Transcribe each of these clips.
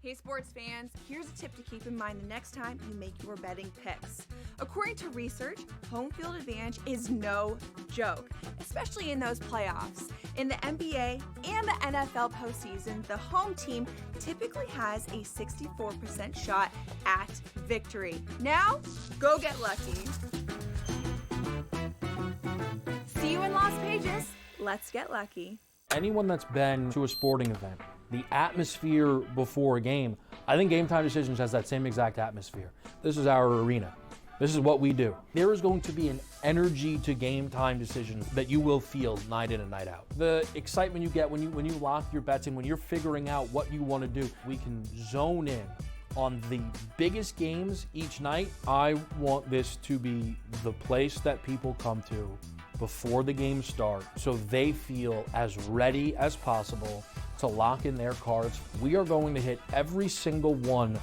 Hey sports fans, here's a tip to keep in mind the next time you make your betting picks. According to research, home field advantage is no joke, especially in those playoffs. In the NBA and the NFL postseason, the home team typically has a 64% shot at victory. Now, go get lucky. See you in Las Vegas. Let's get lucky. Anyone that's been to a sporting event, the atmosphere before a game, I think Game Time Decisions has that same exact atmosphere. This is our arena. This is what we do. There is going to be an energy to Game Time Decisions that you will feel night in and night out. The excitement you get when you lock your bets in, when you're figuring out what you want to do, we can zone in on the biggest games each night. I want this to be the place that people come to before the games start so they feel as ready as possible to lock in their cards. We are going to hit every single one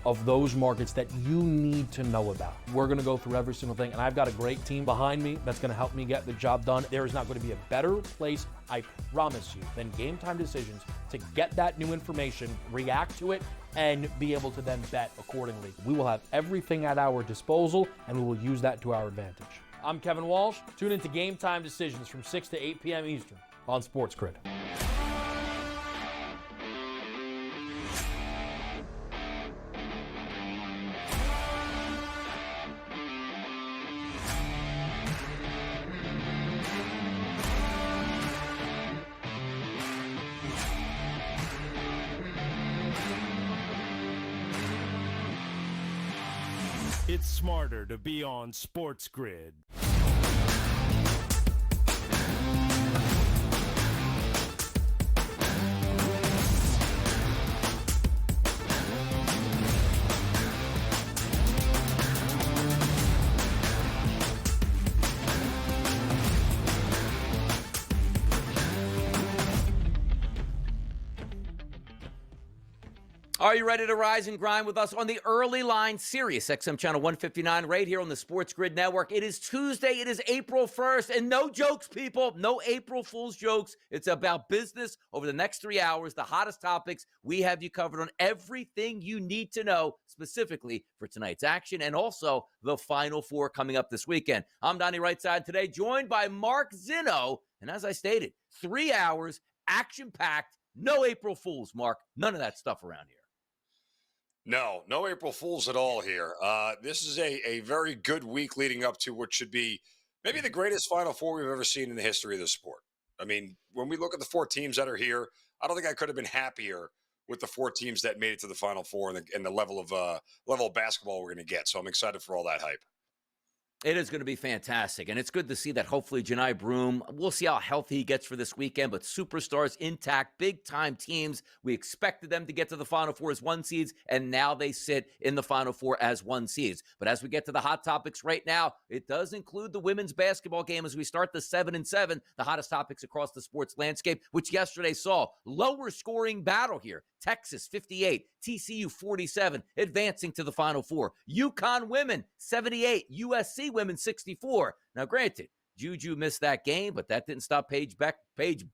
of those markets that you need to know about. We're gonna go through every single thing, and I've got a great team behind me that's gonna help me get the job done. There is not gonna be a better place, I promise you, than Game Time Decisions to get that new information, react to it, and be able to then bet accordingly. We will have everything at our disposal, and we will use that to our advantage. I'm Kevin Walsh. Tune into Game Time Decisions from 6 to 8 p.m. Eastern on SportsGrid. It's smarter to be on SportsGrid. Are you ready to rise and grind with us on the early line, Sirius XM channel 159, right here on the Sports Grid Network? It is Tuesday. It is April 1st, and no jokes, people. No April Fool's jokes. It's about business over the next 3 hours, the hottest topics. We have you covered on everything you need to know, specifically for tonight's action and also the Final Four coming up this weekend. I'm Donnie Rightside today, joined by Mark Zinno. And as I stated, 3 hours, action-packed, no April Fools, Mark. None of that stuff around here. No April Fools at all here. This is a very good week leading up to what should be maybe the greatest Final Four we've ever seen in the history of the sport. I mean, when we look at the 4 teams that are here, I don't think I could have been happier with the 4 teams that made it to the Final Four and the level of basketball we're going to get. So I'm excited for all that hype. It is going to be fantastic, and it's good to see that hopefully Janai Broom, we'll see how healthy he gets for this weekend, but superstars intact, big-time teams. We expected them to get to the Final Four as 1 seeds, and now they sit in the Final Four as 1 seeds. But as we get to the hot topics right now, it does include the women's basketball game as we start the 7-7, the hottest topics across the sports landscape, which yesterday saw lower scoring battle here. Texas 58, TCU 47, advancing to the Final Four. UConn women 78, USC women 64. Now, granted, Juju missed that game, but that didn't stop Paige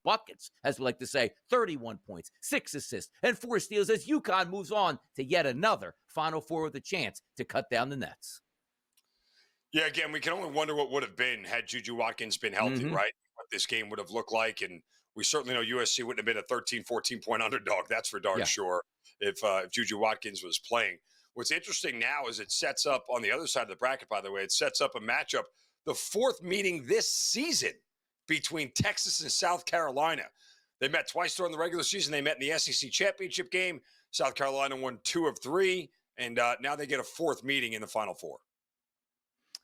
buckets, as we like to say, 31 points, 6 assists, and 4 steals as UConn moves on to yet another Final Four with a chance to cut down the nets. Yeah, again, we can only wonder what would have been had Juju Watkins been healthy, right? What this game would have looked like, and we certainly know USC wouldn't have been a 13, 14-point underdog. That's for darn sure if Juju Watkins was playing. What's interesting now is it sets up on the other side of the bracket, by the way, it sets up a matchup, the 4th meeting this season between Texas and South Carolina. They met twice during the regular season. They met in the SEC championship game. South Carolina won 2 of 3, and now they get a 4th meeting in the Final Four.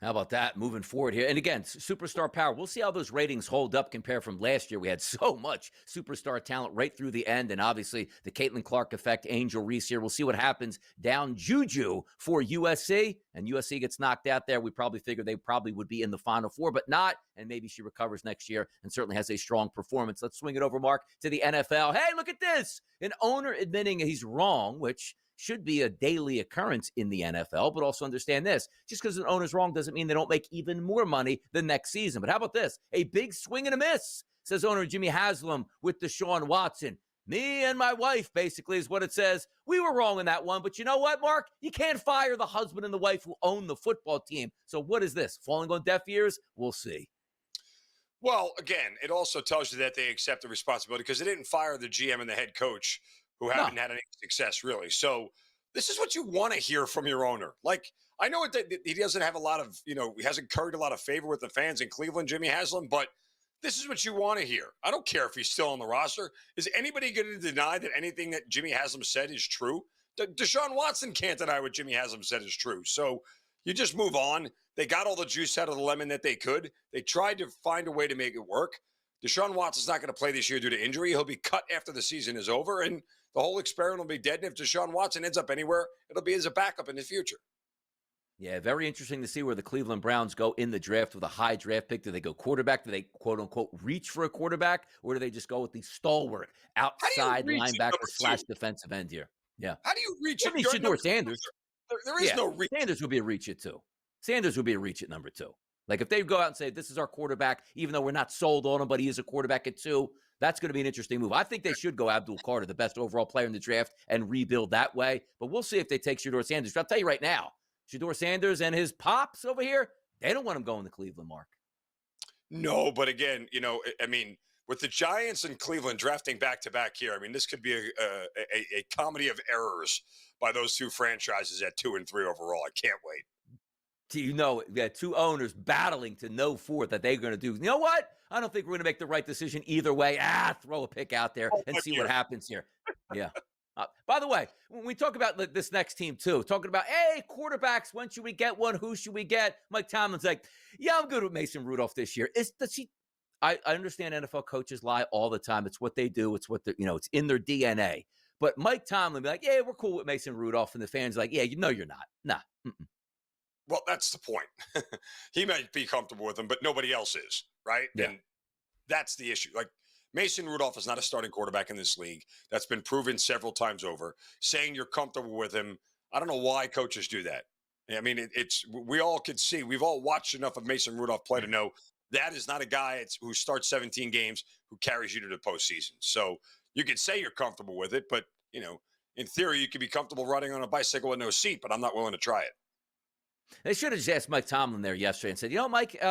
How about that moving forward here? And again, superstar power. We'll see how those ratings hold up compared from last year. We had so much superstar talent right through the end. And obviously the Caitlin Clark effect, Angel Reese here. We'll see what happens down Juju for USC. And USC gets knocked out there. We probably figured they probably would be in the Final Four, but not. And maybe she recovers next year and certainly has a strong performance. Let's swing it over, Mark, to the NFL. Hey, look at this. An owner admitting he's wrong, which should be a daily occurrence in the NFL, but also understand this. Just because an owner's wrong doesn't mean they don't make even more money the next season. But how about this? A big swing and a miss, says owner Jimmy Haslam with Deshaun Watson. Me and my wife, basically, is what it says. We were wrong in that one. But you know what, Mark? You can't fire the husband and the wife who own the football team. So what is this? Falling on deaf ears? We'll see. Well, again, it also tells you that they accept the responsibility because they didn't fire the GM and the head coach who No. haven't had any success, really. So this is what you want to hear from your owner. Like, I know he doesn't have a lot of, he hasn't curried a lot of favor with the fans in Cleveland, Jimmy Haslam, but this is what you want to hear. I don't care if he's still on the roster. Is anybody going to deny that anything that Jimmy Haslam said is true? Deshaun Watson can't deny what Jimmy Haslam said is true. So you just move on. They got all the juice out of the lemon that they could. They tried to find a way to make it work. Deshaun Watson's not going to play this year due to injury. He'll be cut after the season is over, and the whole experiment will be dead. And if Deshaun Watson ends up anywhere, it'll be as a backup in the future. Yeah, very interesting to see where the Cleveland Browns go in the draft with a high draft pick. Do they go quarterback? Do they, quote unquote, reach for a quarterback? Or do they just go with the stalwart outside linebacker / defensive end here? Yeah. How do you reach it? Shedeur Sanders. There is no reach. Sanders would be a reach at 2. Sanders would be a reach at number 2. Like if they go out and say, this is our quarterback, even though we're not sold on him, but he is a quarterback at 2, that's going to be an interesting move. I think they should go Abdul Carter, the best overall player in the draft, and rebuild that way. But we'll see if they take Shedeur Sanders. But I'll tell you right now, Shedeur Sanders and his pops over here, they don't want him going to Cleveland, Mark. No, but again, with the Giants and Cleveland drafting back-to-back here, this could be a comedy of errors by those two franchises at 2 and 3 overall. I can't wait. We had 2 owners battling to know for that they're going to do. You know what? I don't think we're going to make the right decision either way. Throw a pick out there and see what happens here. Yeah. By the way, when we talk about this next team too, talking about, hey, quarterbacks, when should we get one? Who should we get? Mike Tomlin's like, yeah, I'm good with Mason Rudolph this year. I understand NFL coaches lie all the time. It's what they do. It's what it's in their DNA. But Mike Tomlin be like, yeah, we're cool with Mason Rudolph. And the fans are like, yeah, you're not. Nah. Mm-mm. Well, that's the point. He might be comfortable with him, but nobody else is, right? Yeah. And that's the issue. Like, Mason Rudolph is not a starting quarterback in this league. That's been proven several times over. Saying you're comfortable with him, I don't know why coaches do that. We all could see. We've all watched enough of Mason Rudolph play to know that is not a guy who starts 17 games who carries you to the postseason. So you could say you're comfortable with it, but, in theory, you could be comfortable riding on a bicycle with no seat, but I'm not willing to try it. They should have just asked Mike Tomlin there yesterday and said, Mike,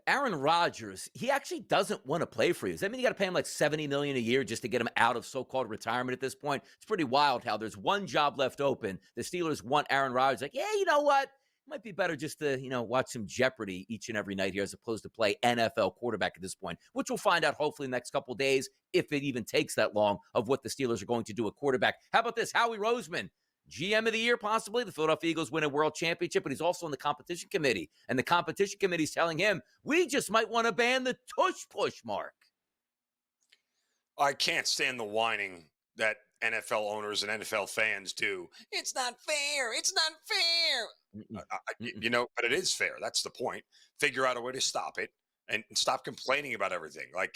Aaron Rodgers, he actually doesn't want to play for you. Does that mean you got to pay him like $70 million a year just to get him out of so-called retirement at this point? It's pretty wild how there's one job left open. The Steelers want Aaron Rodgers. Like, yeah, you know what? It might be better just to, watch some Jeopardy each and every night here as opposed to play NFL quarterback at this point, which we'll find out hopefully in the next couple of days, if it even takes that long, of what the Steelers are going to do at quarterback. How about this? Howie Roseman, GM of the year, possibly. The Philadelphia Eagles win a world championship, but he's also on the competition committee. And the competition committee is telling him, we just might want to ban the tush push, Mark. I can't stand the whining that NFL owners and NFL fans do. It's not fair. It's not fair. But it is fair. That's the point. Figure out a way to stop it and stop complaining about everything. Like,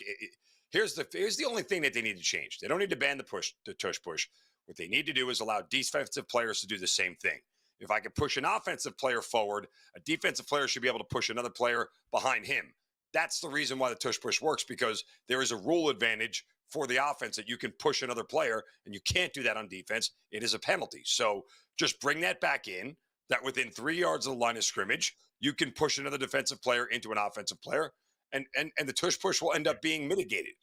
here's the only thing that they need to change. They don't need to ban the tush push. What they need to do is allow defensive players to do the same thing. If I could push an offensive player forward, a defensive player should be able to push another player behind him. That's the reason why the tush push works, because there is a rule advantage for the offense that you can push another player, and you can't do that on defense. It is a penalty. So just bring that back in, that within 3 yards of the line of scrimmage, you can push another defensive player into an offensive player, and the tush push will end up being mitigated.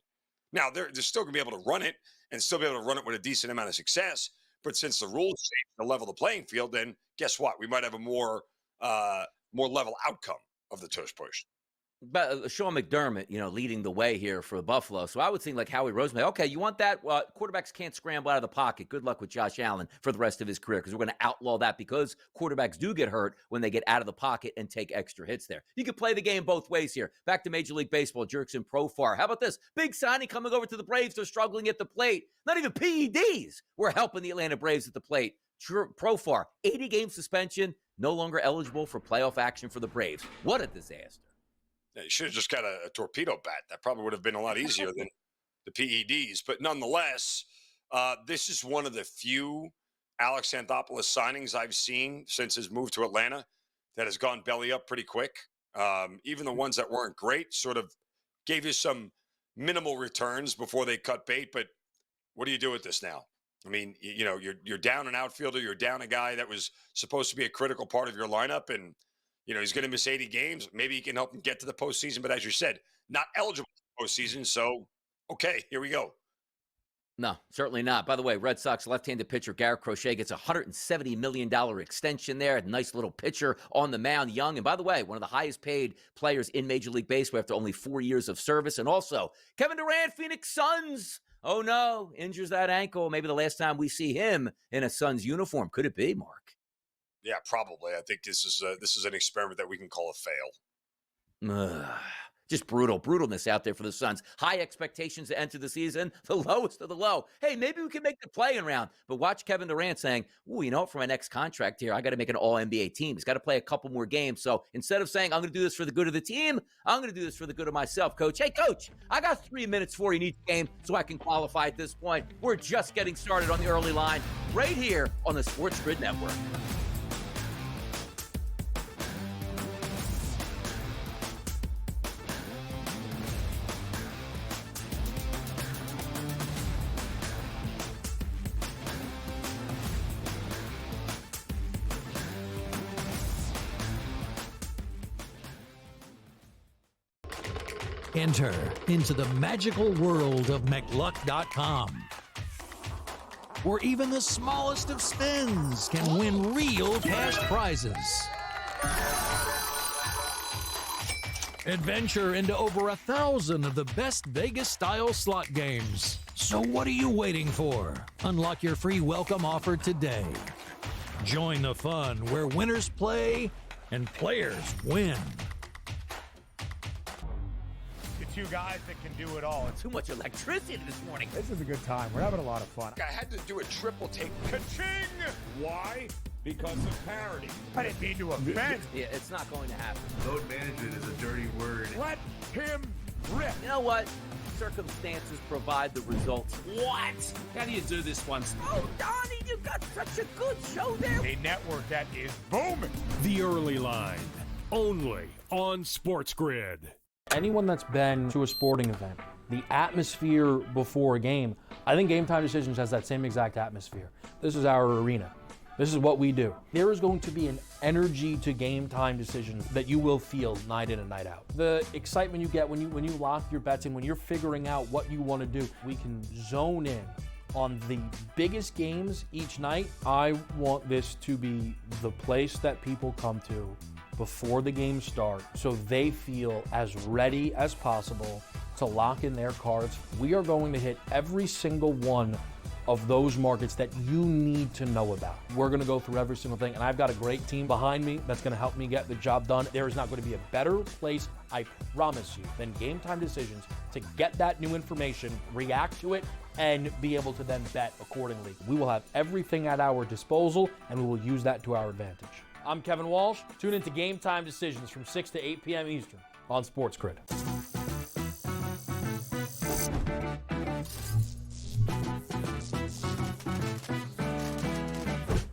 Now, they're still going to be able to run it and still be able to run it with a decent amount of success. But since the rules change to level the playing field, then guess what? We might have a more level outcome of the tush push. But Sean McDermott, leading the way here for Buffalo. So I would think like Howie Roseman, okay, you want that? Quarterbacks can't scramble out of the pocket. Good luck with Josh Allen for the rest of his career, because we're going to outlaw that, because quarterbacks do get hurt when they get out of the pocket and take extra hits there. You could play the game both ways here. Back to Major League Baseball, Jurickson Profar. How about this? Big signing coming over to the Braves. They're struggling at the plate. Not even PEDs were helping the Atlanta Braves at the plate. Profar, 80-game suspension, no longer eligible for playoff action for the Braves. What a disaster. You should have just got a torpedo bat. That probably would have been a lot easier than the PEDs. But nonetheless, this is one of the few Alex Anthopoulos signings I've seen since his move to Atlanta that has gone belly up pretty quick. Even the ones that weren't great sort of gave you some minimal returns before they cut bait. But What do you do with this now? I mean, you're down an outfielder, you're down a guy that was supposed to be a critical part of your lineup, and he's going to miss 80 games. Maybe he can help him get to the postseason, but as you said, not eligible for the postseason. So, okay, here we go. No, certainly not. By the way, Red Sox left-handed pitcher Garrett Crochet gets a $170 million extension there. A nice little pitcher on the mound, young. And by the way, one of the highest paid players in Major League Baseball after only 4 years of service. And also, Kevin Durant, Phoenix Suns. Oh, no, injures that ankle. Maybe the last time we see him in a Suns uniform. Could it be, Mark? Yeah, probably. I think this is an experiment that we can call a fail. Just brutalness out there for the Suns. High expectations to enter the season, the lowest of the low. Hey, maybe we can make the play-in round. But watch Kevin Durant saying, ooh, for my next contract here, I got to make an all-NBA team. He's got to play a couple more games. So instead of saying, I'm going to do this for the good of the team, I'm going to do this for the good of myself, Coach. Hey, Coach, I got 3 minutes for you in each game so I can qualify at this point. We're just getting started on the early line right here on the SportsGrid Network. Enter into the magical world of McLuck.com, where even the smallest of spins can win real cash prizes. Adventure into over 1,000 of the best Vegas-style slot games. So what are you waiting for? Unlock your free welcome offer today. Join the fun where winners play and players win. Two guys that can do it all. Too much electricity this morning. This is a good time. We're having a lot of fun. I had to do a triple take. Ka-ching! Why? Because of parity. I didn't mean to offend. Yeah, it's not going to happen. Load management is a dirty word. Let him rip. You know what? Circumstances provide the results. What? How do you do this one? Oh, Donnie, you got such a good show there. A network that is booming. The Early Line, only on SportsGrid. Anyone that's been to a sporting event, the atmosphere before a game, I think Game Time Decisions has that same exact atmosphere. This is our arena. This is what we do. There is going to be an energy to Game Time Decisions that you will feel night in and night out. The excitement you get when you lock your bets in, when you're figuring out what you want to do, we can zone in on the biggest games each night. I want this to be the place that people come to before the games start so they feel as ready as possible to lock in their cards. We are going to hit every single one of those markets that you need to know about. We're going to go through every single thing, and I've got a great team behind me that's going to help me get the job done. There is not going to be a better place, I promise you, than Game Time Decisions to get that new information, react to it, and be able to then bet accordingly. We will have everything at our disposal, and we will use that to our advantage. I'm Kevin Walsh. Tune into Game Time Decisions from 6 to 8 p.m. Eastern on SportsGrid.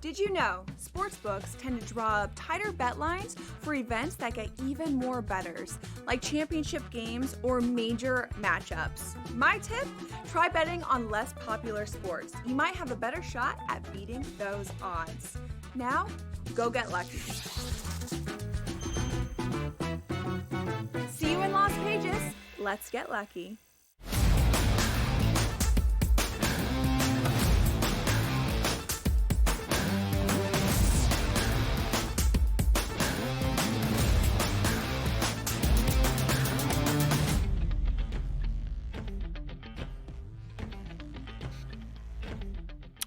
Did you know sportsbooks tend to draw up tighter bet lines for events that get even more bettors, like championship games or major matchups? My tip? Try betting on less popular sports. You might have a better shot at beating those odds. Now, go get lucky. See you in Las Vegas. Let's get lucky.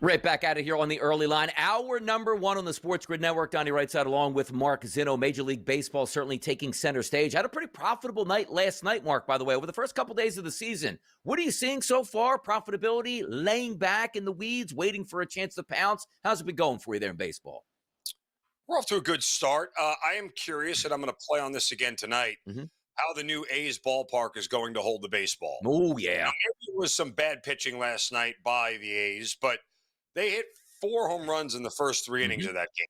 Right back out of here on the early line. Hour number one on the SportsGrid Network. Donnie right side along with Mark Zinno. Major League Baseball certainly taking center stage. Had a pretty profitable night last night, Mark, by the way, over the first couple days of the season. What are you seeing so far? Profitability, laying back in the weeds, waiting for a chance to pounce. How's it been going for you there in baseball? We're off to a good start. I am curious, and I'm going to play on this again tonight, how the new A's ballpark is going to hold the baseball. Oh, yeah. Now, there was some bad pitching last night by the A's, but they hit 4 home runs in the first 3 innings of that game.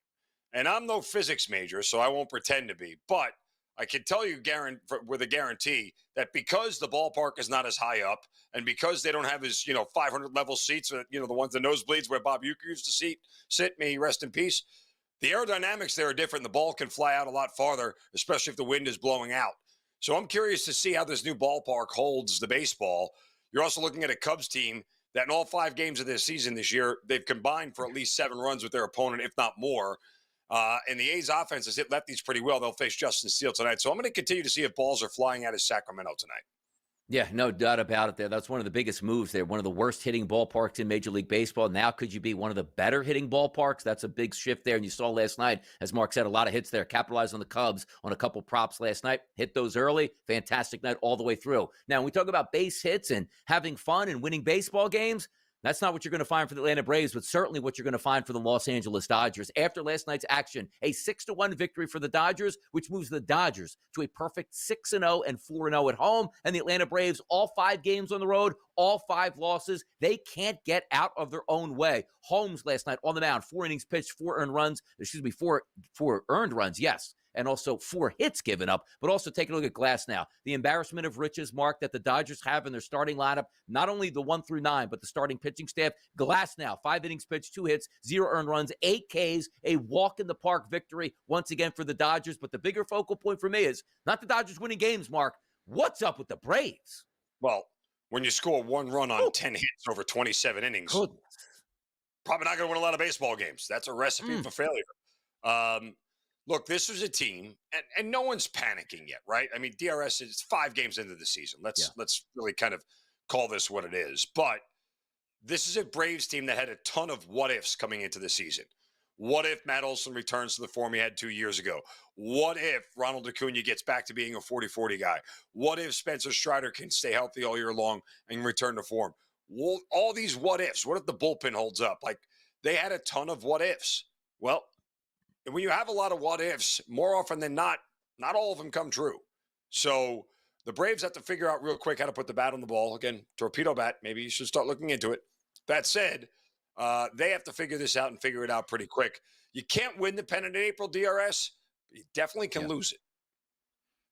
And I'm no physics major, so I won't pretend to be. But I can tell you with a guarantee that because the ballpark is not as high up and because they don't have as, 500 level seats, the ones, the nosebleeds where Bob Uecker used to sit, may he rest in peace, the aerodynamics there are different. The ball can fly out a lot farther, especially if the wind is blowing out. So I'm curious to see how this new ballpark holds the baseball. You're also looking at a Cubs team that in all 5 games of this season this year, they've combined for at least 7 runs with their opponent, if not more. And the A's offense has hit lefties pretty well. They'll face Justin Steele tonight. So I'm going to continue to see if balls are flying out of Sacramento tonight. Yeah, no doubt about it there. That's one of the biggest moves there. One of the worst hitting ballparks in Major League Baseball. Now could you be one of the better hitting ballparks? That's a big shift there. And you saw last night, as Mark said, a lot of hits there. Capitalized on the Cubs on a couple props last night. Hit those early. Fantastic night all the way through. Now, when we talk about base hits and having fun and winning baseball games, that's not what you're going to find for the Atlanta Braves, but certainly what you're going to find for the Los Angeles Dodgers. After last night's action, a 6-1 victory for the Dodgers, which moves the Dodgers to a perfect 6-0 and 4-0 at home. And the Atlanta Braves, all 5 games on the road, all 5 losses. They can't get out of their own way. Holmes last night on the mound, 4 innings pitched, 4 earned runs. Four earned runs, yes. And also 4 hits given up, but also take a look at Glass now. The embarrassment of riches, Mark, that the Dodgers have in their starting lineup, not only the 1 through 9, but the starting pitching staff. Glass now, 5 innings pitched, 2 hits, 0 earned runs, 8 Ks, a walk-in-the-park victory once again for the Dodgers. But the bigger focal point for me is not the Dodgers winning games, Mark. What's up with the Braves? Well, when you score 1 run on 10 hits over 27 innings, probably not going to win a lot of baseball games. That's a recipe for failure. Look, this was a team, and no one's panicking yet, right? I mean, DRS is 5 games into the season. Let's really kind of call this what it is. But this is a Braves team that had a ton of what-ifs coming into the season. What if Matt Olson returns to the form he had 2 years ago? What if Ronald Acuna gets back to being a 40-40 guy? What if Spencer Strider can stay healthy all year long and return to form? All these what-ifs. What if the bullpen holds up? Like, they had a ton of what-ifs. Well, when you have a lot of what ifs, more often than not all of them come true. So the Braves have to figure out real quick how to put the bat on the ball. Again, torpedo bat, maybe you should start looking into it. That said, they have to figure this out and figure it out pretty quick. You can't win the pennant in April, DRS. But you definitely can lose it.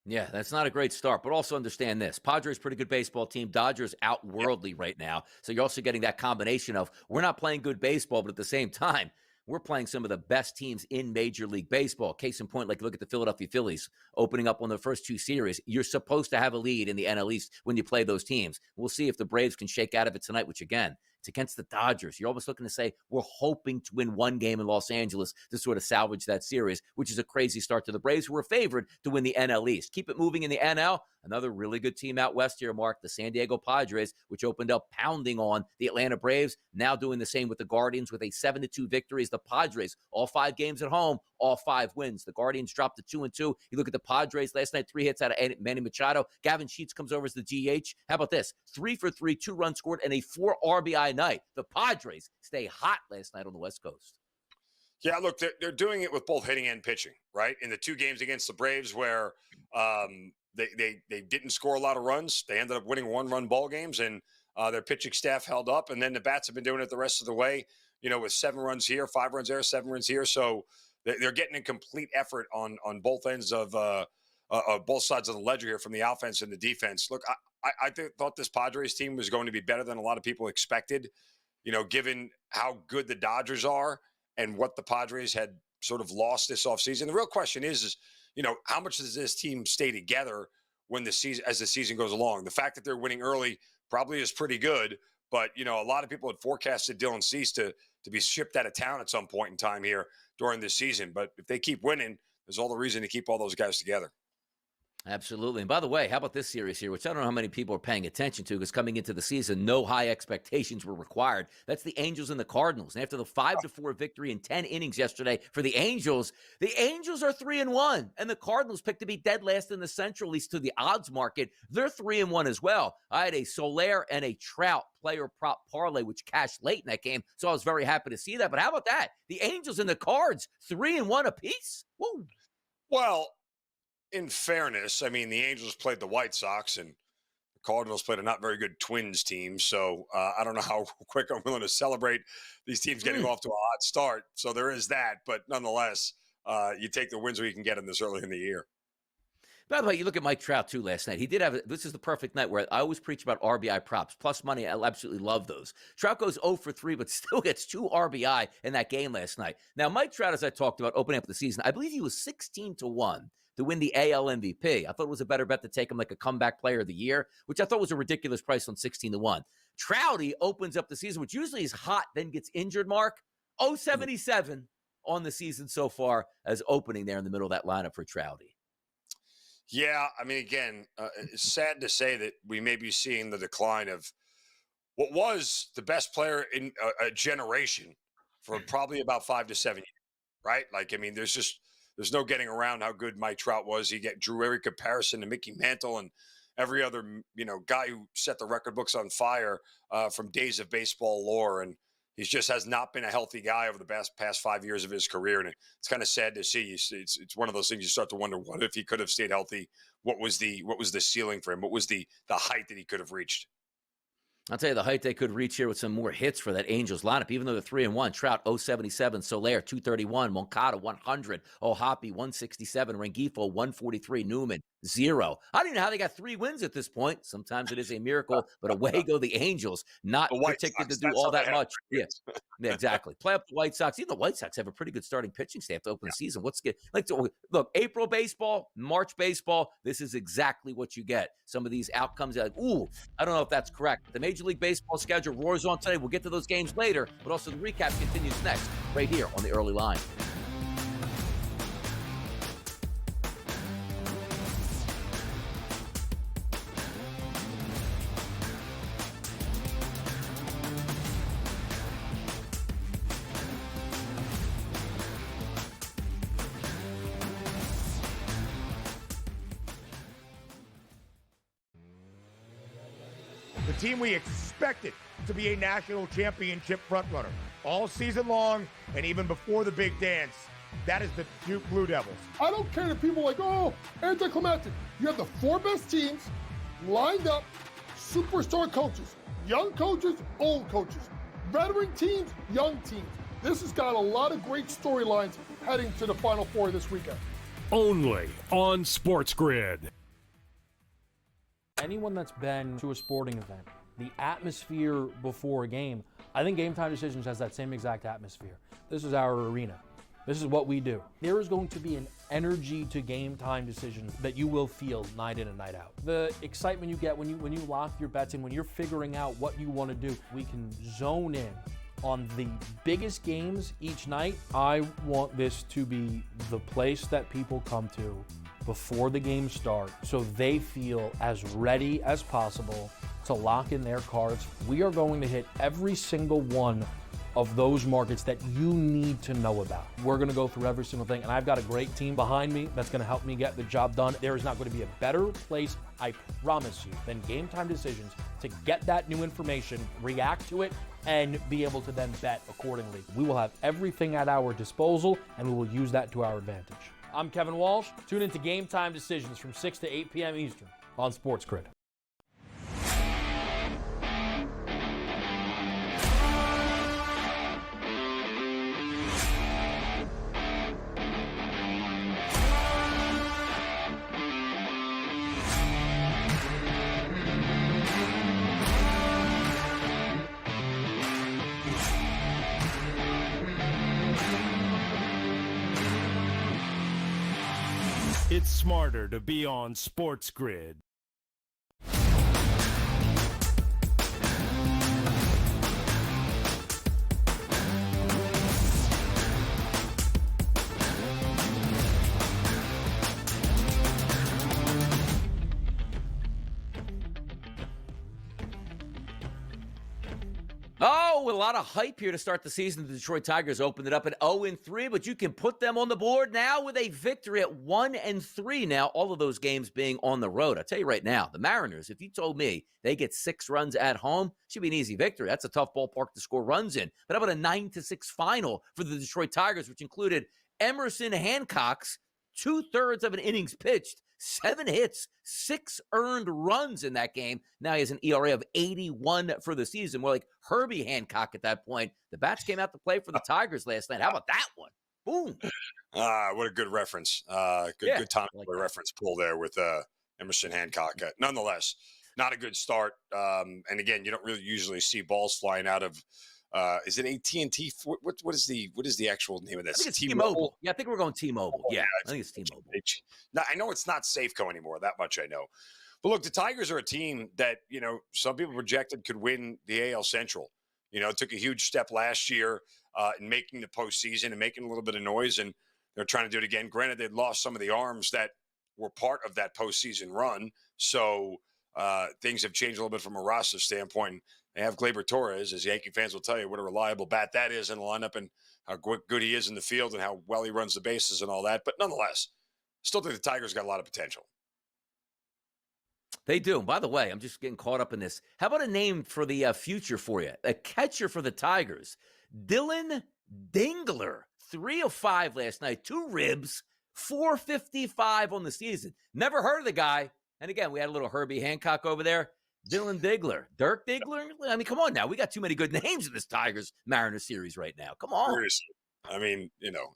Yeah, that's not a great start, but also understand this. Padres, pretty good baseball team. Dodgers, outworldly right now. So you're also getting that combination of we're not playing good baseball, but at the same time, we're playing some of the best teams in Major League Baseball. Case in point, like look at the Philadelphia Phillies opening up on the first 2 series. You're supposed to have a lead in the NL East when you play those teams. We'll see if the Braves can shake out of it tonight, which again, it's against the Dodgers. You're almost looking to say we're hoping to win 1 game in Los Angeles to sort of salvage that series, which is a crazy start to the Braves, who were favored to win the NL East. Keep it moving in the NL. Another really good team out west here, Mark, the San Diego Padres, which opened up pounding on the Atlanta Braves, now doing the same with the Guardians with a 7-2 victory as the Padres, all 5 games at home, all 5 wins. The Guardians dropped to 2-2. You look at the Padres last night, 3 hits out of Manny Machado. Gavin Sheets comes over as the DH. How about this? 3 for 3, 2 runs scored, and a 4 RBI night. The Padres stay hot last night on the West Coast. Yeah, look, they're doing it with both hitting and pitching, right? In the 2 games against the Braves where they didn't score a lot of runs, they ended up winning 1-run ball games, and their pitching staff held up. And then the bats have been doing it the rest of the way, with 7 runs here, 5 runs there, 7 runs here. So they're getting a complete effort on both ends of both sides of the ledger here from the offense and the defense. Look, I thought this Padres team was going to be better than a lot of people expected, given how good the Dodgers are and what the Padres had sort of lost this offseason. The real question is, how much does this team stay together as the season goes along? The fact that they're winning early probably is pretty good, but, a lot of people had forecasted Dylan Cease to be shipped out of town at some point in time here during this season. But if they keep winning, there's all the reason to keep all those guys together. Absolutely. And by the way, how about this series here, which I don't know how many people are paying attention to, because coming into the season, no high expectations were required. That's the Angels and the Cardinals. And after the 5-4 victory in 10 innings yesterday for the Angels are 3-1, and the Cardinals picked to be dead last in the Central, at least to the odds market. They're 3-1 as well. I had a Soler and a Trout player prop parlay, which cashed late in that game, so I was very happy to see that. But how about that? The Angels and the Cards, 3-1 apiece. Woo. Well, in fairness, I mean, the Angels played the White Sox and the Cardinals played a not very good Twins team. So I don't know how quick I'm willing to celebrate these teams getting off to a hot start. So there is that. But nonetheless, you take the wins where you can get them this early in the year. By the way, you look at Mike Trout, too, last night. He did have, this is the perfect night where I always preach about RBI props. Plus money, I absolutely love those. Trout goes 0 for 3, but still gets 2 RBI in that game last night. Now, Mike Trout, as I talked about, opening up the season, I believe he was 16-1 to win the AL MVP. I thought it was a better bet to take him like a comeback player of the year, which I thought was a ridiculous price on 16-1. Trouty opens up the season, which usually is hot, then gets injured, Mark. 0.77 on the season so far as opening there in the middle of that lineup for Trouty. Yeah, I mean, again, it's sad to say that we may be seeing the decline of what was the best player in a generation for probably about 5 to 7 years, right? Like, I mean, there's no getting around how good Mike Trout was. He drew every comparison to Mickey Mantle and every other, guy who set the record books on fire from days of baseball lore. And he just has not been a healthy guy over the past 5 years of his career. And it's kind of sad to see. It's one of those things you start to wonder, what if he could have stayed healthy? What was the ceiling for him? What was the height that he could have reached? I'll tell you the height they could reach here with some more hits for that Angels lineup, even though they're 3-1. Trout, 0.77. Soler, 231. Moncada, 100. O'Hoppe, 167. Rengifo, 143. Newman, 0. I don't even know how they got 3 wins at this point. Sometimes it is a miracle, but away go the Angels. Not predicted to do all that much. Yes, yeah, exactly. Play up the White Sox. Even the White Sox have a pretty good starting pitching staff to open the season. Look, April baseball, March baseball, this is exactly what you get. Some of these outcomes are like, ooh, I don't know if that's correct. But the Major League Baseball schedule roars on today. We'll get to those games later, but also the recap continues next, right here on the Early Line. The team we expected to be a national championship frontrunner all season long and even before the big dance. That is the Duke Blue Devils. I don't care that people are like, oh, anticlimactic. You have the 4 best teams lined up, superstar coaches, young coaches, old coaches, veteran teams, young teams. This has got a lot of great storylines heading to the Final Four this weekend. Only on SportsGrid. Anyone that's been to a sporting event, the atmosphere before a game, I think Game Time Decisions has that same exact atmosphere. This is our arena. This is what we do. There is going to be an energy to Game Time Decisions that you will feel night in and night out. The excitement you get when you lock your bets in, when you're figuring out what you want to do, we can zone in on the biggest games each night. I want this to be the place that people come to before the games start so they feel as ready as possible to lock in their cards. We are going to hit every single one of those markets that you need to know about. We're going to go through every single thing, and I've got a great team behind me that's going to help me get the job done. There is not going to be a better place, I promise you, than Game Time Decisions to get that new information, react to it, and be able to then bet accordingly. We will have everything at our disposal, and we will use that to our advantage. I'm Kevin Walsh. Tune into Game Time Decisions from 6 to 8 p.m. Eastern on SportsGrid. It's smarter to be on SportsGrid. Oh, a lot of hype here to start the season. The Detroit Tigers opened it up at 0-3, but you can put them on the board now with a victory at 1-3. Now, all of those games being on the road. I'll tell you right now, the Mariners, if you told me they get 6 runs at home, should be an easy victory. That's a tough ballpark to score runs in. But how about a 9-6 final for the Detroit Tigers, which included Emerson Hancock's 2/3 of an innings pitched, 7 hits, 6 earned runs in that game. Now he has an ERA of 81 for the season. More like Herbie Hancock at that point. The bats came out to play for the Tigers last night. How about that one? Boom. What a good reference. Good Tommy Boy reference pull there with Emerson Hancock. Nonetheless, not a good start. And again, you don't really usually see balls flying out of. Is it AT&T? What is the actual name of this? I think it's T-Mobile. Yeah, I think we're going T-Mobile. Yeah, I think it's T-Mobile. Now, I know it's not Safeco anymore. That much I know. But look, the Tigers are a team that, some people projected could win the AL Central. Took a huge step last year in making the postseason and making a little bit of noise, and they're trying to do it again. Granted, they'd lost some of the arms that were part of that postseason run, so things have changed a little bit from a roster standpoint. They have Gleyber Torres, as Yankee fans will tell you, what a reliable bat that is in the lineup and how good he is in the field and how well he runs the bases and all that. But nonetheless, still think the Tigers got a lot of potential. They do. By the way, I'm just getting caught up in this. How about a name for the future for you? A catcher for the Tigers. Dylan Dingler, 3 of 5 last night, 2 ribs, 455 on the season. Never heard of the guy. And again, we had a little Herbie Hancock over there. Dylan Dingler. Dirk Dingler? I mean, come on now. We got too many good names in this Tigers-Mariners series right now. Come on. Seriously. I mean,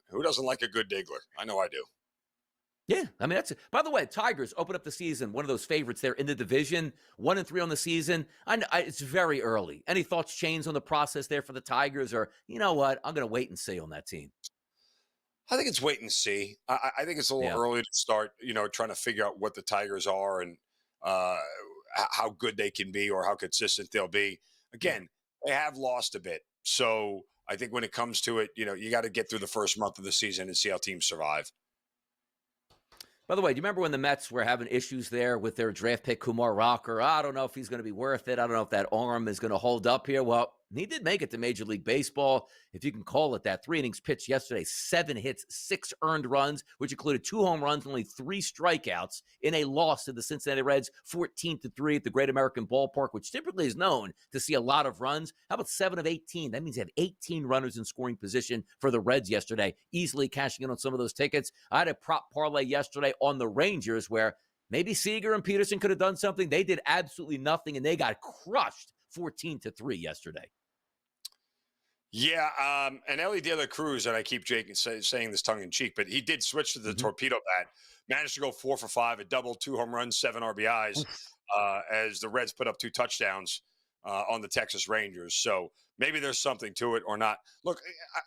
who doesn't like a good Dingler? I know I do. Yeah, I mean, that's it. By the way, Tigers open up the season, one of those favorites there in the division, 1-3 on the season. It's very early. Any thoughts change on the process there for the Tigers, or you know what? I'm going to wait and see on that team. I think it's wait and see. I think it's a little early to start, trying to figure out what the Tigers are and how good they can be or how consistent they'll be. Again, they have lost a bit. So I think when it comes to it, you got to get through the first month of the season and see how teams survive. By the way, do you remember when the Mets were having issues there with their draft pick, Kumar Rocker? I don't know if he's going to be worth it. I don't know if that arm is going to hold up here. Well, he did make it to Major League Baseball, if you can call it that. 3 innings pitched yesterday, 7 hits, 6 earned runs, which included 2 home runs, only 3 strikeouts in a loss to the Cincinnati Reds, 14-3 at the Great American Ballpark, which typically is known to see a lot of runs. How about 7 of 18? That means they have 18 runners in scoring position for the Reds yesterday, easily cashing in on some of those tickets. I had a prop parlay yesterday on the Rangers where maybe Seager and Peterson could have done something. They did absolutely nothing, and they got crushed 14-3 yesterday. Yeah, and Ellie De La Cruz, and I keep saying this tongue-in-cheek, but he did switch to the torpedo bat, managed to go 4 for 5, a double, 2 home runs, 7 RBIs, as the Reds put up 2 touchdowns on the Texas Rangers. So maybe there's something to it or not. Look,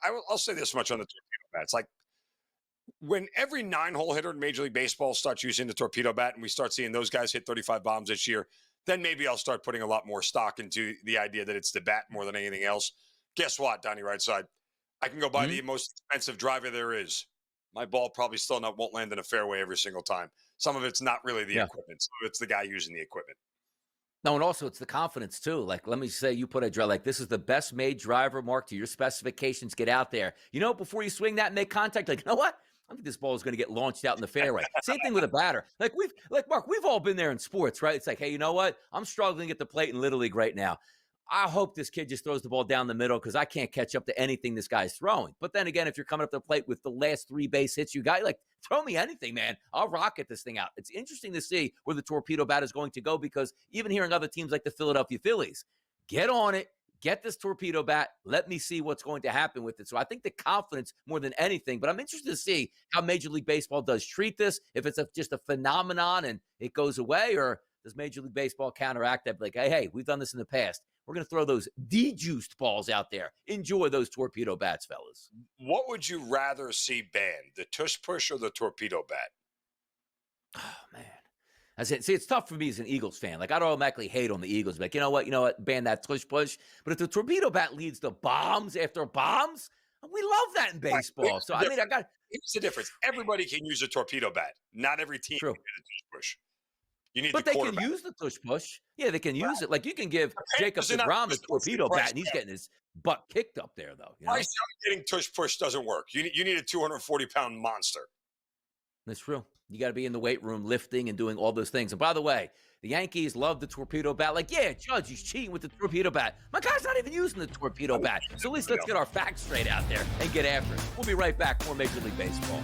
I'll say this much on the torpedo bat. It's like when every 9-hole hitter in Major League Baseball starts using the torpedo bat and we start seeing those guys hit 35 bombs this year, then maybe I'll start putting a lot more stock into the idea that it's the bat more than anything else. Guess what, Donnie Rightside? I can go buy the most expensive driver there is. My ball probably still won't land in a fairway every single time. Some of it's not really the equipment. Some of it's the guy using the equipment. No, and also it's the confidence too. Like, let me say, you put a drive like this is the best made driver, Mark, to your specifications. Get out there. Before you swing that and make contact, like, you know what? I think this ball is going to get launched out in the fairway. Same thing with a batter. Mark, we've all been there in sports, right? It's like, hey, you know what? I'm struggling at the plate in Little League right now. I hope this kid just throws the ball down the middle because I can't catch up to anything this guy's throwing. But then again, if you're coming up to the plate with the last 3 base hits you got, throw me anything, man. I'll rocket this thing out. It's interesting to see where the torpedo bat is going to go because even hearing other teams like the Philadelphia Phillies, get on it, get this torpedo bat, let me see what's going to happen with it. So I think the confidence more than anything, but I'm interested to see how Major League Baseball does treat this, if it's just a phenomenon and it goes away, or does Major League Baseball counteract that? Like, hey, we've done this in the past. We're going to throw those de-juiced balls out there. Enjoy those torpedo bats, fellas. What would you rather see banned, the tush push or the torpedo bat? Oh, man. See, it's tough for me as an Eagles fan. Like, I don't automatically hate on the Eagles. Like, you know what, ban that tush push. But if the torpedo bat leads to bombs after bombs, we love that in baseball. So, I mean, Here's the difference. Everybody can use a torpedo bat. Not every team can get a tush push. But they can use the tush push. Yeah, they can use it. Like, you can give Jacob DeGrom a torpedo bat, and he's getting his butt kicked up there, though. Bryce Young getting tush push doesn't work. You need a 240-pound monster. That's true. You got to be in the weight room lifting and doing all those things. And by the way, the Yankees love the torpedo bat. Like, yeah, Judge, he's cheating with the torpedo bat. My guy's not even using the torpedo bat. So at least let's get our facts straight out there and get after it. We'll be right back. More Major League Baseball.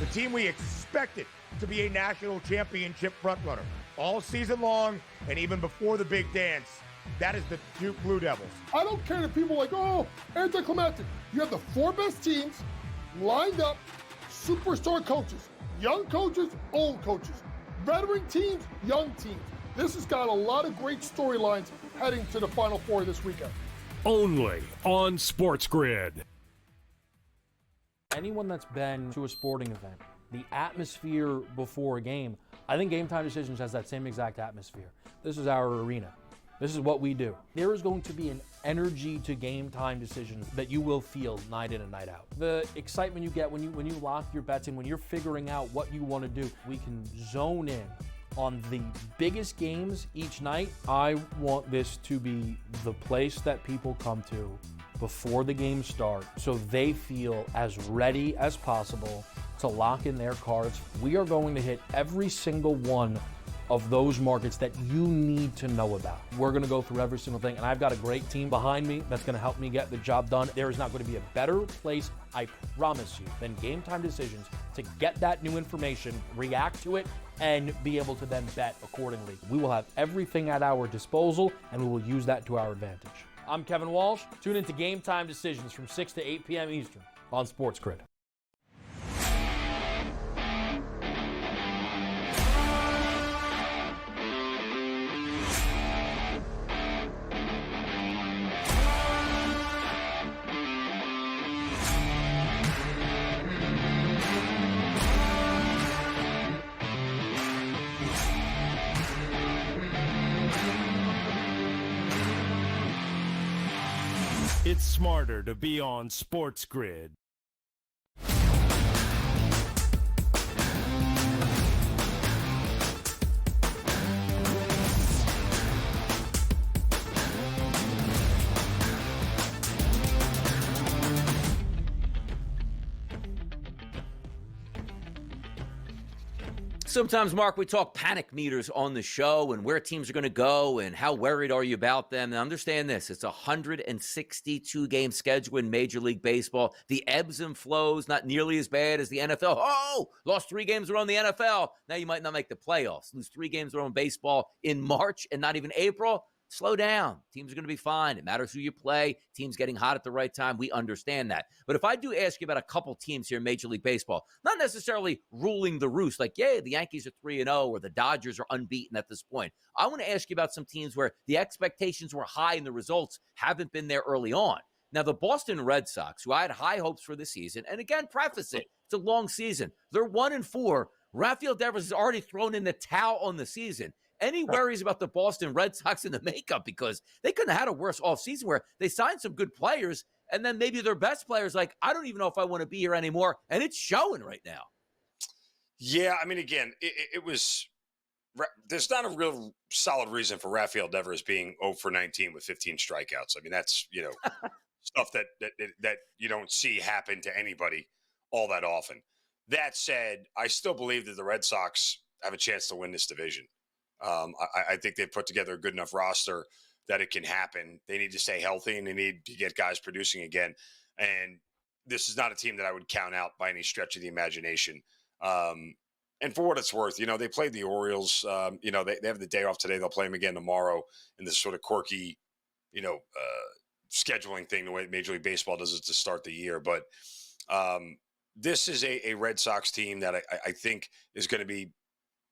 the team we expected to be a national championship frontrunner all season long and even before the big dance. That is the Duke Blue Devils. I don't care that people are like, oh, anticlimactic. You have the 4 best teams lined up, superstar coaches, young coaches, old coaches, veteran teams, young teams. This has got a lot of great storylines heading to the Final Four this weekend. Only on SportsGrid. Anyone that's been to a sporting event, the atmosphere before a game, I think Game Time Decisions has that same exact atmosphere. This is our arena. This is what we do. There is going to be an energy to Game Time Decisions that you will feel night in and night out. The excitement you get when you lock your bets in, when you're figuring out what you want to do, we can zone in on the biggest games each night. I want this to be the place that people come to before the games start so they feel as ready as possible to lock in their cards. We are going to hit every single one of those markets that you need to know about. We're gonna go through every single thing, and I've got a great team behind me that's gonna help me get the job done. There is not gonna be a better place, I promise you, than Game Time Decisions to get that new information, react to it, and be able to then bet accordingly. We will have everything at our disposal, and we will use that to our advantage. I'm Kevin Walsh. Tune into Game Time Decisions from 6 to 8 p.m. Eastern on SportsGrid. It's smarter to be on SportsGrid. Sometimes, Mark, we talk panic meters on the show and where teams are going to go and how worried are you about them. And understand this, it's a 162-game schedule in Major League Baseball. The ebbs and flows, not nearly as bad as the NFL. Oh, lost 3 games around the NFL. Now you might not make the playoffs. Lose 3 games around baseball in March and not even April. Slow down. Teams are going to be fine. It matters who you play. Teams getting hot at the right time. We understand that. But if I do ask you about a couple teams here in Major League Baseball, not necessarily ruling the roost, like, yeah, the Yankees are 3-0 or the Dodgers are unbeaten at this point. I want to ask you about some teams where the expectations were high and the results haven't been there early on. Now, the Boston Red Sox, who I had high hopes for this season, and again, preface it, it's a long season. They're 1-4. Rafael Devers has already thrown in the towel on the season. Any worries about the Boston Red Sox in the makeup? Because they couldn't have had a worse offseason where they signed some good players, and then maybe their best players like, I don't even know if I want to be here anymore, and it's showing right now. Yeah, I mean, again, it was – there's not a real solid reason for Rafael Devers being 0 for 19 with 15 strikeouts. I mean, that's, stuff that you don't see happen to anybody all that often. That said, I still believe that the Red Sox have a chance to win this division. I think they've put together a good enough roster that it can happen. They need to stay healthy and they need to get guys producing again. And this is not a team that I would count out by any stretch of the imagination. And for what it's worth, they played the Orioles. They have the day off today. They'll play them again tomorrow in this sort of quirky, scheduling thing, the way Major League Baseball does it to start the year. But this is a Red Sox team that I think is going to be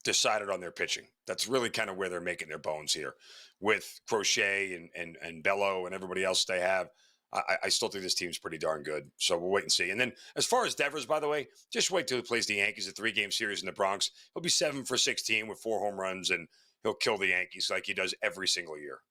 decided on their pitching. That's really kind of where they're making their bones here with Crochet and Bello and everybody else they have. I still think this team's pretty darn good. So we'll wait and see. And then as far as Devers, by the way, just wait till he plays the Yankees, a 3-game series in the Bronx. He'll be 7 for 16 with 4 home runs, and he'll kill the Yankees like he does every single year.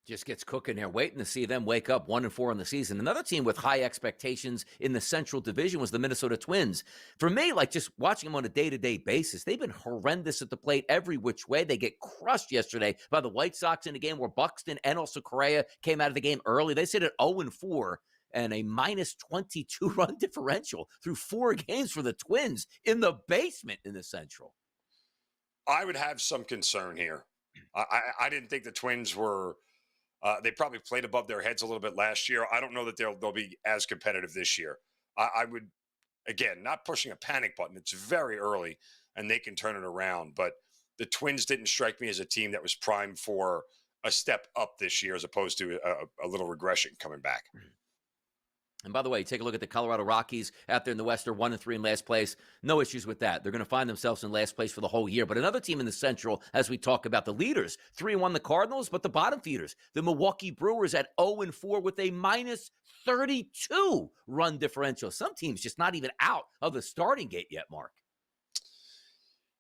Just gets cooking here. Waiting to see them wake up 1-4 in the season. Another team with high expectations in the Central Division was the Minnesota Twins. For me, like just watching them on a day-to-day basis, they've been horrendous at the plate every which way. They get crushed yesterday by the White Sox in a game where Buxton and also Correa came out of the game early. They sit at 0-4 and a minus 22 run differential through 4 games for the Twins in the basement in the Central. I would have some concern here. I didn't think the Twins were they probably played above their heads a little bit last year. I don't know that they'll be as competitive this year. I would again, not pushing a panic button. It's very early, and they can turn it around. But the Twins didn't strike me as a team that was primed for a step up this year as opposed to a little regression coming back. And by the way, take a look at the Colorado Rockies out there in the West. They're 1-3 in last place. No issues with that. They're going to find themselves in last place for the whole year. But another team in the Central, as we talk about the leaders, 3-1 the Cardinals, but the bottom feeders, the Milwaukee Brewers at 0-4 with a minus 32 run differential. Some teams just not even out of the starting gate yet, Mark.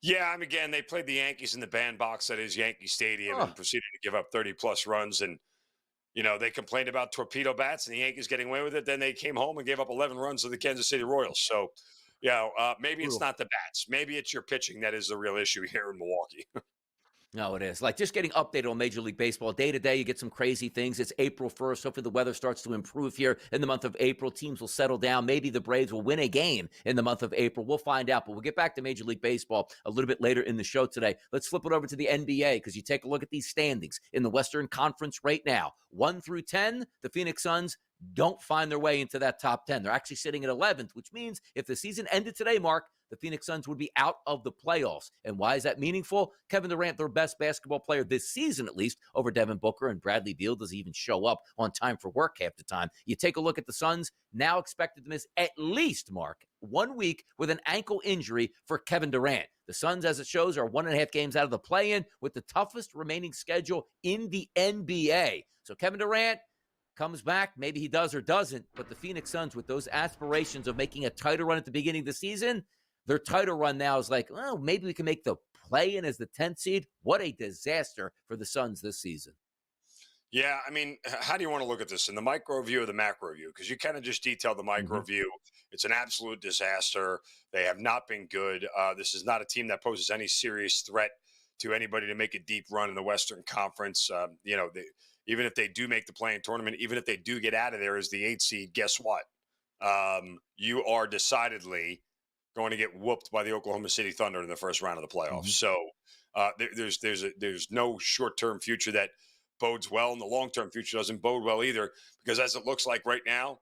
Yeah, again, they played the Yankees in the bandbox that is Yankee Stadium and proceeded to give up 30-plus runs. And they complained about torpedo bats and the Yankees getting away with it. Then they came home and gave up 11 runs to the Kansas City Royals. So, maybe it's not the bats. Maybe it's your pitching that is the real issue here in Milwaukee. No, it is. Like just getting updated on Major League Baseball. Day to day, you get some crazy things. It's April 1st. Hopefully the weather starts to improve here in the month of April. Teams will settle down. Maybe the Braves will win a game in the month of April. We'll find out. But we'll get back to Major League Baseball a little bit later in the show today. Let's flip it over to the NBA because you take a look at these standings in the Western Conference right now. 1 through 10, the Phoenix Suns don't find their way into that top 10. They're actually sitting at 11th, which means if the season ended today, Mark, the Phoenix Suns would be out of the playoffs. And why is that meaningful? Kevin Durant, their best basketball player this season, at least, over Devin Booker, and Bradley Beal doesn't even show up on time for work half the time. You take a look at the Suns, now expected to miss at least, Mark, 1 week with an ankle injury for Kevin Durant. The Suns, as it shows, are 1.5 games out of the play-in with the toughest remaining schedule in the NBA. So Kevin Durant comes back, maybe he does or doesn't, but the Phoenix Suns, with those aspirations of making a tighter run at the beginning of the season, their title run now is like, well, maybe we can make the play-in as the 10th seed. What a disaster for the Suns this season. Yeah, how do you want to look at this? In the micro view or the macro view? Because you kind of just detailed the micro view. It's an absolute disaster. They have not been good. This is not a team that poses any serious threat to anybody to make a deep run in the Western Conference. Even if they do make the play-in tournament, even if they do get out of there as the 8th seed, guess what? You are decidedly going to get whooped by the Oklahoma City Thunder in the first round of the playoffs. So there's no short-term future that bodes well, and the long-term future doesn't bode well either, because as it looks like right now,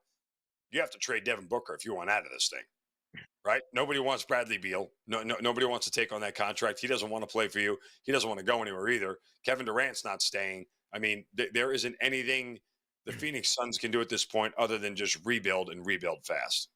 you have to trade Devin Booker if you want out of this thing, right? Nobody wants Bradley Beal. Nobody wants to take on that contract. He doesn't want to play for you. He doesn't want to go anywhere either. Kevin Durant's not staying. There isn't anything the Phoenix Suns can do at this point other than just rebuild and rebuild fast.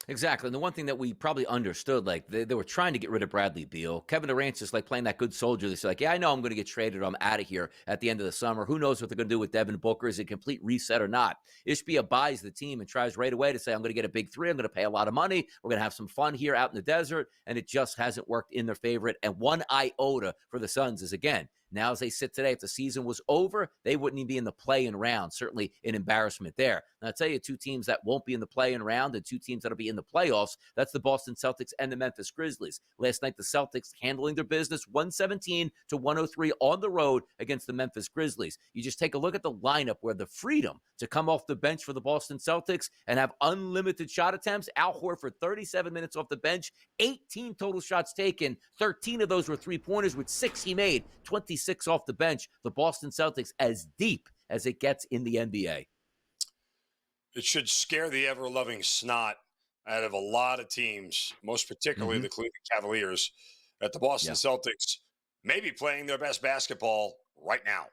Exactly. And the one thing that we probably understood, like they were trying to get rid of Bradley Beal. Kevin Durant's just like playing that good soldier. They're like, yeah, I know I'm going to get traded. I'm out of here at the end of the summer. Who knows what they're going to do with Devin Booker? Is it a complete reset or not? Ishbia buys the team and tries right away to say, I'm going to get a big three. I'm going to pay a lot of money. We're going to have some fun here out in the desert. And it just hasn't worked in their favor. And one iota for the Suns is, again, now as they sit today, if the season was over, they wouldn't even be in the play-in round. Certainly an embarrassment there. And I'll tell you, two teams that won't be in the play-in round and two teams that'll be in the playoffs, that's the Boston Celtics and the Memphis Grizzlies. Last night, the Celtics handling their business 117-103 on the road against the Memphis Grizzlies. You just take a look at the lineup where the freedom to come off the bench for the Boston Celtics and have unlimited shot attempts. Al Horford, 37 minutes off the bench, 18 total shots taken. 13 of those were three-pointers, with 6 he made, 26 off the bench. The Boston Celtics as deep as it gets in the NBA. It should scare the ever-loving snot out of a lot of teams, most particularly the Cleveland Cavaliers, that the Boston Celtics may be playing their best basketball right now.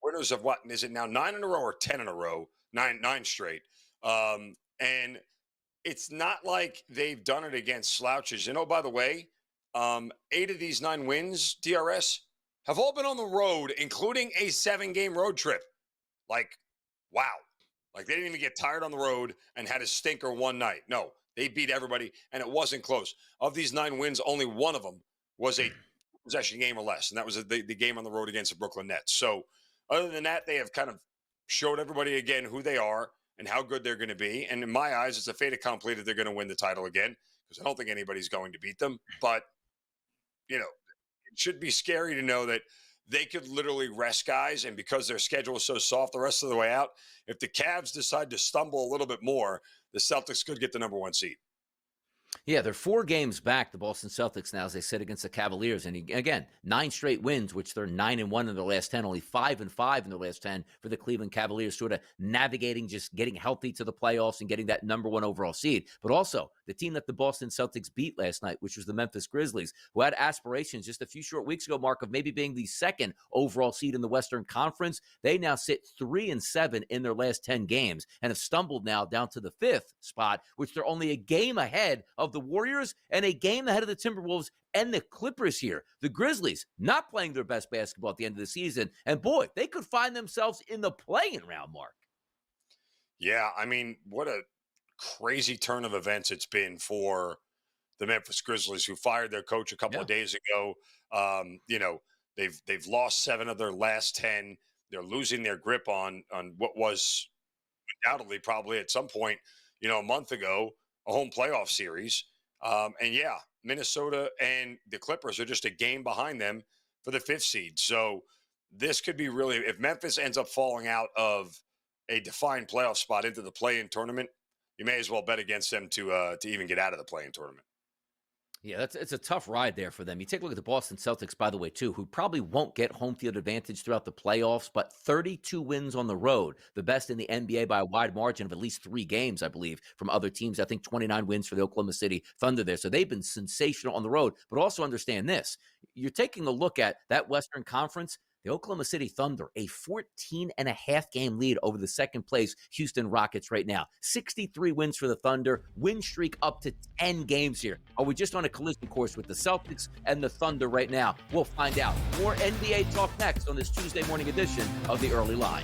Winners of what? Is it now 9 in a row or 10 in a row? Nine straight. And it's not like they've done it against slouches. By the way, 8 of these 9 wins, DRS, have all been on the road, including a 7-game road trip. Like, wow. Like, they didn't even get tired on the road and had a stinker one night. No, they beat everybody, and it wasn't close. Of these 9 wins, only one of them was a possession game or less, and that was the game on the road against the Brooklyn Nets. So, other than that, they have kind of showed everybody again who they are and how good they're going to be. And in my eyes, it's a fait accompli that they're going to win the title again, because I don't think anybody's going to beat them. But, it should be scary to know that they could literally rest guys, and because their schedule is so soft the rest of the way out, if the Cavs decide to stumble a little bit more, the Celtics could get the number 1 seed. Yeah, they're 4 games back, the Boston Celtics now, as they sit against the Cavaliers. And again, 9 straight wins, which they're 9-1 in their last 10, only 5-5 in their last 10 for the Cleveland Cavaliers, sort of navigating, just getting healthy to the playoffs and getting that number 1 overall seed. But also, the team that the Boston Celtics beat last night, which was the Memphis Grizzlies, who had aspirations just a few short weeks ago, Mark, of maybe being the 2nd overall seed in the Western Conference. They now sit 3-7 in their last 10 games and have stumbled now down to the 5th spot, which they're only a game ahead of the Warriors and a game ahead of the Timberwolves and the Clippers here. The Grizzlies not playing their best basketball at the end of the season. And boy, they could find themselves in the play-in round, Mark. Yeah, I mean, what a crazy turn of events it's been for the Memphis Grizzlies, who fired their coach a couple of days ago. They've lost 7 of their last 10. They're losing their grip on what was undoubtedly probably at some point, a month ago, a home playoff series. Minnesota and the Clippers are just a game behind them for the 5th seed. So this could be really, if Memphis ends up falling out of a defined playoff spot into the play-in tournament, you may as well bet against them to even get out of the play-in tournament. Yeah, it's a tough ride there for them. You take a look at the Boston Celtics, by the way, too, who probably won't get home field advantage throughout the playoffs, but 32 wins on the road, the best in the NBA by a wide margin of at least 3 games, I believe, from other teams. I think 29 wins for the Oklahoma City Thunder there. So they've been sensational on the road, but also understand this. You're taking a look at that Western Conference. The Oklahoma City Thunder, a 14.5 game lead over the 2nd place Houston Rockets right now. 63 wins for the Thunder, win streak up to 10 games here. Are we just on a collision course with the Celtics and the Thunder right now? We'll find out. More NBA talk next on this Tuesday morning edition of The Early Line.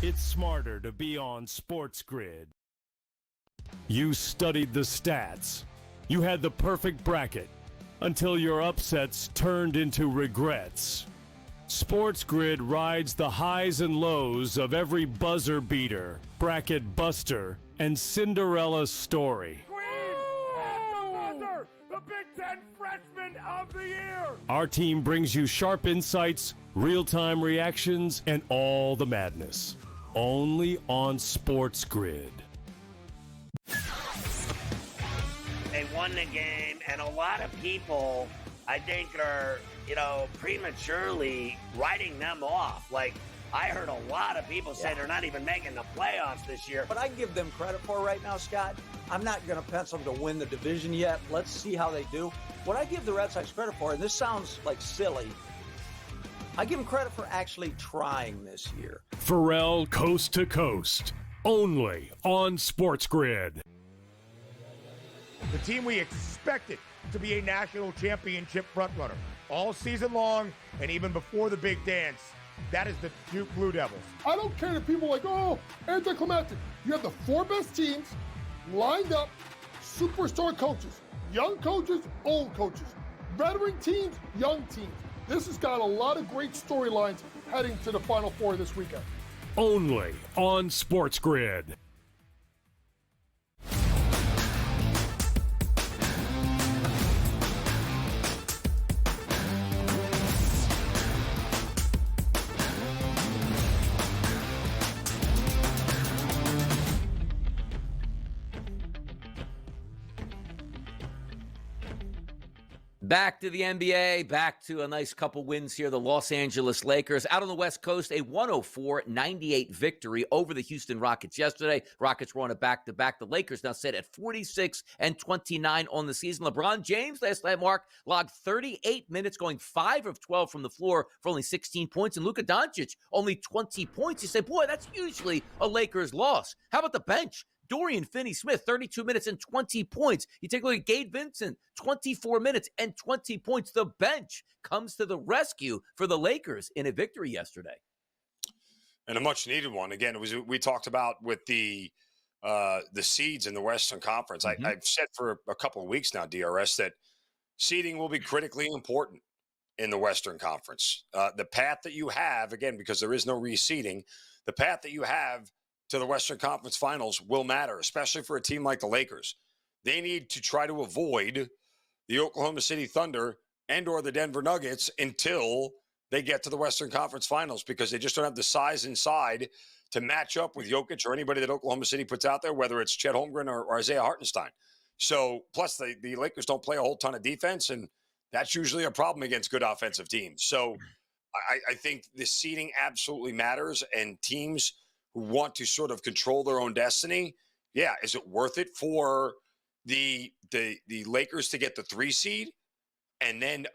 It's smarter to be on SportsGrid. You studied the stats. You had the perfect bracket until your upsets turned into regrets. SportsGrid rides the highs and lows of every buzzer beater, bracket buster, and Cinderella story. The Big Ten Freshman of the Year! Our team brings you sharp insights, real-time reactions, and all the madness. Only on SportsGrid. They won the game, and a lot of people, I think, are, prematurely writing them off. Like, I heard a lot of people say they're not even making the playoffs this year. What I give them credit for right now, Scott, I'm not going to pencil them to win the division yet. Let's see how they do. What I give the Red Sox credit for, and this sounds like silly, I give them credit for actually trying this year. Pharrell Coast to Coast, only on SportsGrid. The team we expected to be a national championship frontrunner all season long and even before the big dance. That is the Duke Blue Devils. I don't care that people are like, oh, anticlimactic. You have the 4 best teams lined up, superstar coaches, young coaches, old coaches, veteran teams, young teams. This has got a lot of great storylines heading to the Final Four this weekend. Only on SportsGrid. Back to the NBA, back to a nice couple wins here. The Los Angeles Lakers out on the West Coast, a 104-98 victory over the Houston Rockets yesterday. Rockets were on a back-to-back. The Lakers now sit at 46-29 on the season. LeBron James last night, Mark, logged 38 minutes, going 5 of 12 from the floor for only 16 points. And Luka Doncic, only 20 points. You say, boy, that's usually a Lakers loss. How about the bench? Dorian Finney-Smith, 32 minutes and 20 points. You take a look at Gabe Vincent, 24 minutes and 20 points. The bench comes to the rescue for the Lakers in a victory yesterday. And a much-needed one. Again, it was we talked about with the seeds in the Western Conference. I've said for a couple of weeks now, DRS, that seeding will be critically important in the Western Conference. The path that you have, again, because there is no reseeding, the path that you have to the Western Conference Finals will matter, especially for a team like the Lakers. They need to try to avoid the Oklahoma City Thunder and or the Denver Nuggets until they get to the Western Conference Finals, because they just don't have the size inside to match up with Jokic or anybody that Oklahoma City puts out there, whether it's Chet Holmgren or Isaiah Hartenstein. So, plus the Lakers don't play a whole ton of defense, and that's usually a problem against good offensive teams. So I think the seeding absolutely matters, and teams who want to sort of control their own destiny, yeah, is it worth it for the Lakers to get the 3 seed and then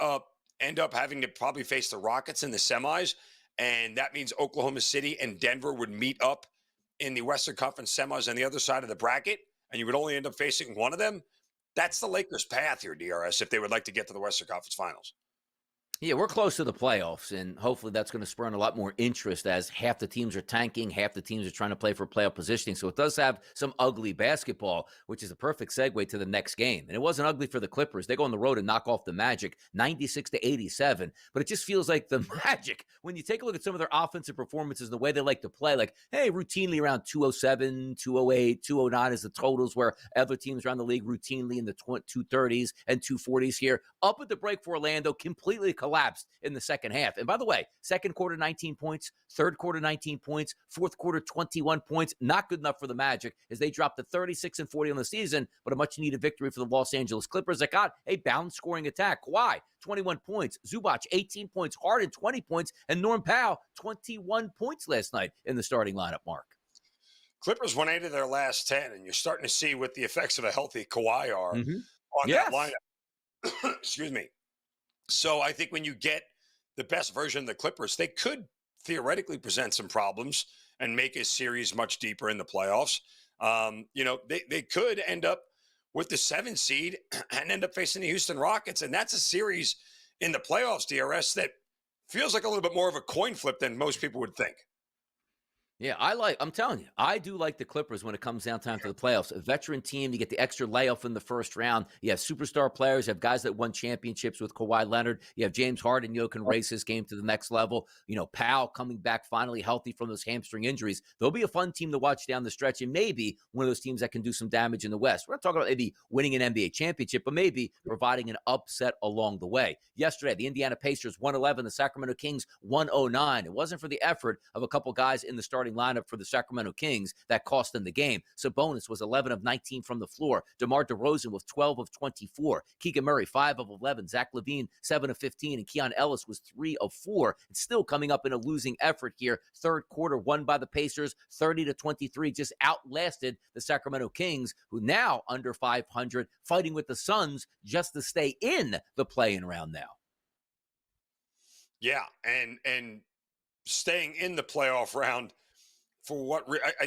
end up having to probably face the Rockets in the semis? And that means Oklahoma City and Denver would meet up in the Western Conference semis on the other side of the bracket, and you would only end up facing one of them. That's the Lakers' path here, DRS, if they would like to get to the Western Conference Finals. Yeah, we're close to the playoffs, and hopefully that's going to spur on a lot more interest as half the teams are tanking, half the teams are trying to play for playoff positioning. So it does have some ugly basketball, which is a perfect segue to the next game. And it wasn't ugly for the Clippers. They go on the road and knock off the Magic 96-87. But it just feels like the Magic, when you take a look at some of their offensive performances and the way they like to play, like, hey, routinely around 207, 208, 209 is the totals, where other teams around the league routinely in the 230s and 240s here. Up at the break for Orlando, completely collapsed in the second half. And by the way, second quarter, 19 points, third quarter, 19 points, fourth quarter, 21 points. Not good enough for the Magic as they dropped to 36-40 on the season, but a much-needed victory for the Los Angeles Clippers that got a balanced scoring attack. Kawhi, 21 points. Zubac, 18 points. Harden, 20 points. And Norm Powell, 21 points last night in the starting lineup, Mark. Clippers won 8 of their last 10, and you're starting to see what the effects of a healthy Kawhi are on that lineup. Excuse me. So I think when you get the best version of the Clippers, they could theoretically present some problems and make a series much deeper in the playoffs. They could end up with the 7 seed and end up facing the Houston Rockets. And that's a series in the playoffs, DRS, that feels like a little bit more of a coin flip than most people would think. Yeah, I'm telling you, I do like the Clippers when it comes down time to the playoffs. A veteran team, you get the extra layoff in the first round. You have superstar players. You have guys that won championships with Kawhi Leonard. You have James Harden, can raise his game to the next level. Powell coming back finally healthy from those hamstring injuries. They'll be a fun team to watch down the stretch, and maybe one of those teams that can do some damage in the West. We're not talking about maybe winning an NBA championship, but maybe providing an upset along the way. Yesterday, the Indiana Pacers 111, the Sacramento Kings 109. It wasn't for the effort of a couple guys in the starting lineup for the Sacramento Kings that cost them the game. Sabonis was 11 of 19 from the floor. DeMar DeRozan was 12 of 24. Keegan Murray 5 of 11. Zach LaVine 7 of 15, and Keon Ellis was 3 of 4. It's still coming up in a losing effort here. Third quarter won by the Pacers 30-23, just outlasted the Sacramento Kings, who now under 500, fighting with the Suns just to stay in the play-in round now. Yeah, and staying in the playoff round for what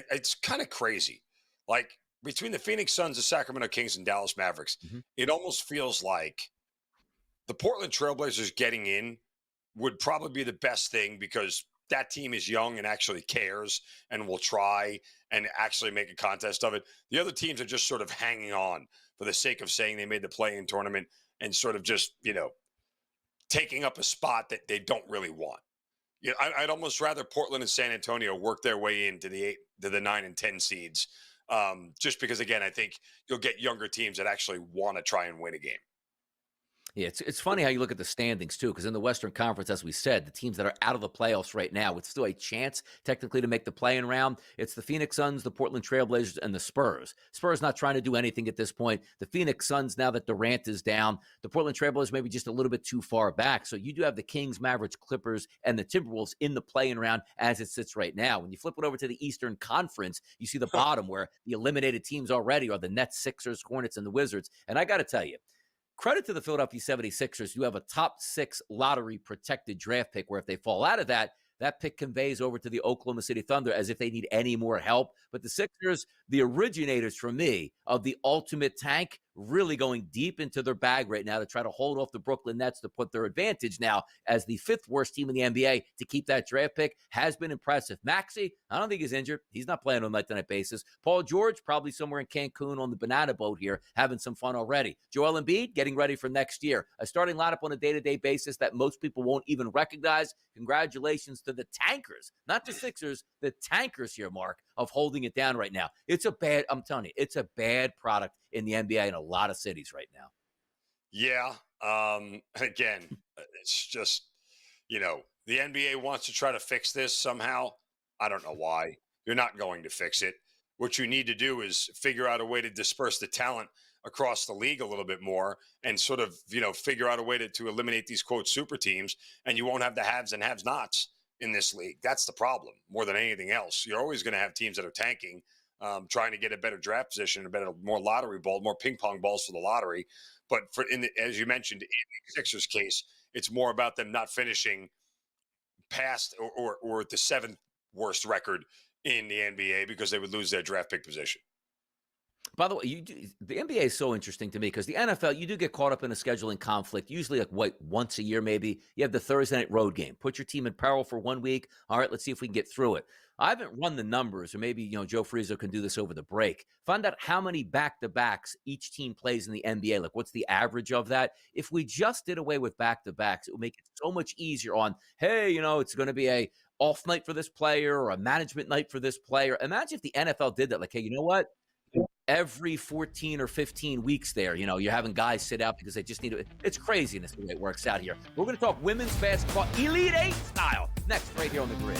it's kind of crazy. Like, between the Phoenix Suns, the Sacramento Kings, and Dallas Mavericks, it almost feels like the Portland Trailblazers getting in would probably be the best thing, because that team is young and actually cares and will try and actually make a contest of it. The other teams are just sort of hanging on for the sake of saying they made the play-in tournament and sort of just, taking up a spot that they don't really want. I'd almost rather Portland and San Antonio work their way into the 9 and 10 seeds, just because, again, I think you'll get younger teams that actually want to try and win a game. Yeah, it's funny how you look at the standings, too, because in the Western Conference, as we said, the teams that are out of the playoffs right now with still a chance technically to make the play-in round, it's the Phoenix Suns, the Portland Trailblazers, and the Spurs. Spurs not trying to do anything at this point. The Phoenix Suns, now that Durant is down, the Portland Trailblazers maybe just a little bit too far back. So you do have the Kings, Mavericks, Clippers, and the Timberwolves in the play-in round as it sits right now. When you flip it over to the Eastern Conference, you see the bottom where the eliminated teams already are the Nets, Sixers, Hornets, and the Wizards. And I got to tell you, credit to the Philadelphia 76ers. You have a top 6 lottery protected draft pick where if they fall out of that, that pick conveys over to the Oklahoma City Thunder as if they need any more help. But the Sixers, the originators for me of the ultimate tank, really going deep into their bag right now to try to hold off the Brooklyn Nets to put their advantage now as the 5th worst team in the NBA to keep that draft pick has been impressive. Maxey, I don't think he's injured. He's not playing on a night-to-night basis. Paul George, probably somewhere in Cancun on the banana boat here, having some fun already. Joel Embiid, getting ready for next year. A starting lineup on a day-to-day basis that most people won't even recognize. Congratulations to the tankers, not the Sixers, the tankers here, Mark, of holding it down right now. I'm telling you, it's a bad product in the NBA in a lot of cities right now. Yeah. Again, it's just, the NBA wants to try to fix this somehow. I don't know why. You're not going to fix it. What you need to do is figure out a way to disperse the talent across the league a little bit more and sort of, figure out a way to eliminate these, quote, super teams, and you won't have the haves and have-nots in this league. That's the problem more than anything else. You're always going to have teams that are tanking, trying to get a better draft position, more lottery ball, more ping pong balls for the lottery. But as you mentioned, in the Sixers case, it's more about them not finishing past or the 7th worst record in the NBA because they would lose their draft pick position. By the way, the NBA is so interesting to me because the NFL, you do get caught up in a scheduling conflict, usually once a year maybe. You have the Thursday night road game. Put your team in peril for 1 week. All right, let's see if we can get through it. I haven't run the numbers, or maybe Joe Frizo can do this over the break. Find out how many back-to-backs each team plays in the NBA. Like, what's the average of that? If we just did away with back-to-backs, it would make it so much easier on, hey, it's going to be a off night for this player or a management night for this player. Imagine if the NFL did that. Like, hey, you know what? Every 14 or 15 weeks there, you're having guys sit out because they just need to. It's craziness the way it works out here. We're going to talk women's basketball, Elite Eight style, next right here on the grid.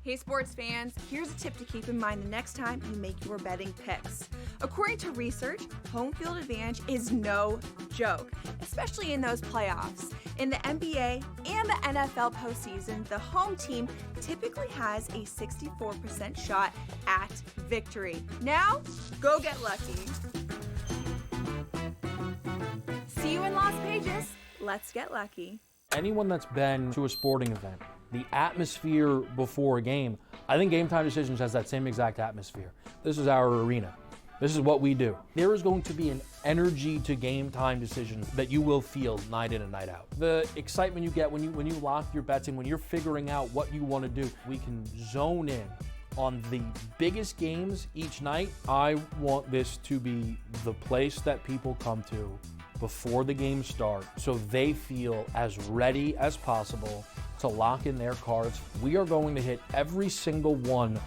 Hey sports fans, here's a tip to keep in mind the next time you make your betting picks. According to research, home field advantage is no joke, especially in those playoffs. In the NBA and the NFL postseason, the home team typically has a 64% shot at victory. Now, go get lucky. See you in Las Vegas. Let's get lucky. Anyone that's been to a sporting event, the atmosphere before a game, I think Game Time Decisions has that same exact atmosphere. This is our arena. This is what we do. There is going to be an energy to Game Time Decisions that you will feel night in and night out. The excitement you get when you lock your bets in, when you're figuring out what you want to do, we can zone in on the biggest games each night. I want this to be the place that people come to before the games start so they feel as ready as possible to lock in their cards. We are going to hit every single one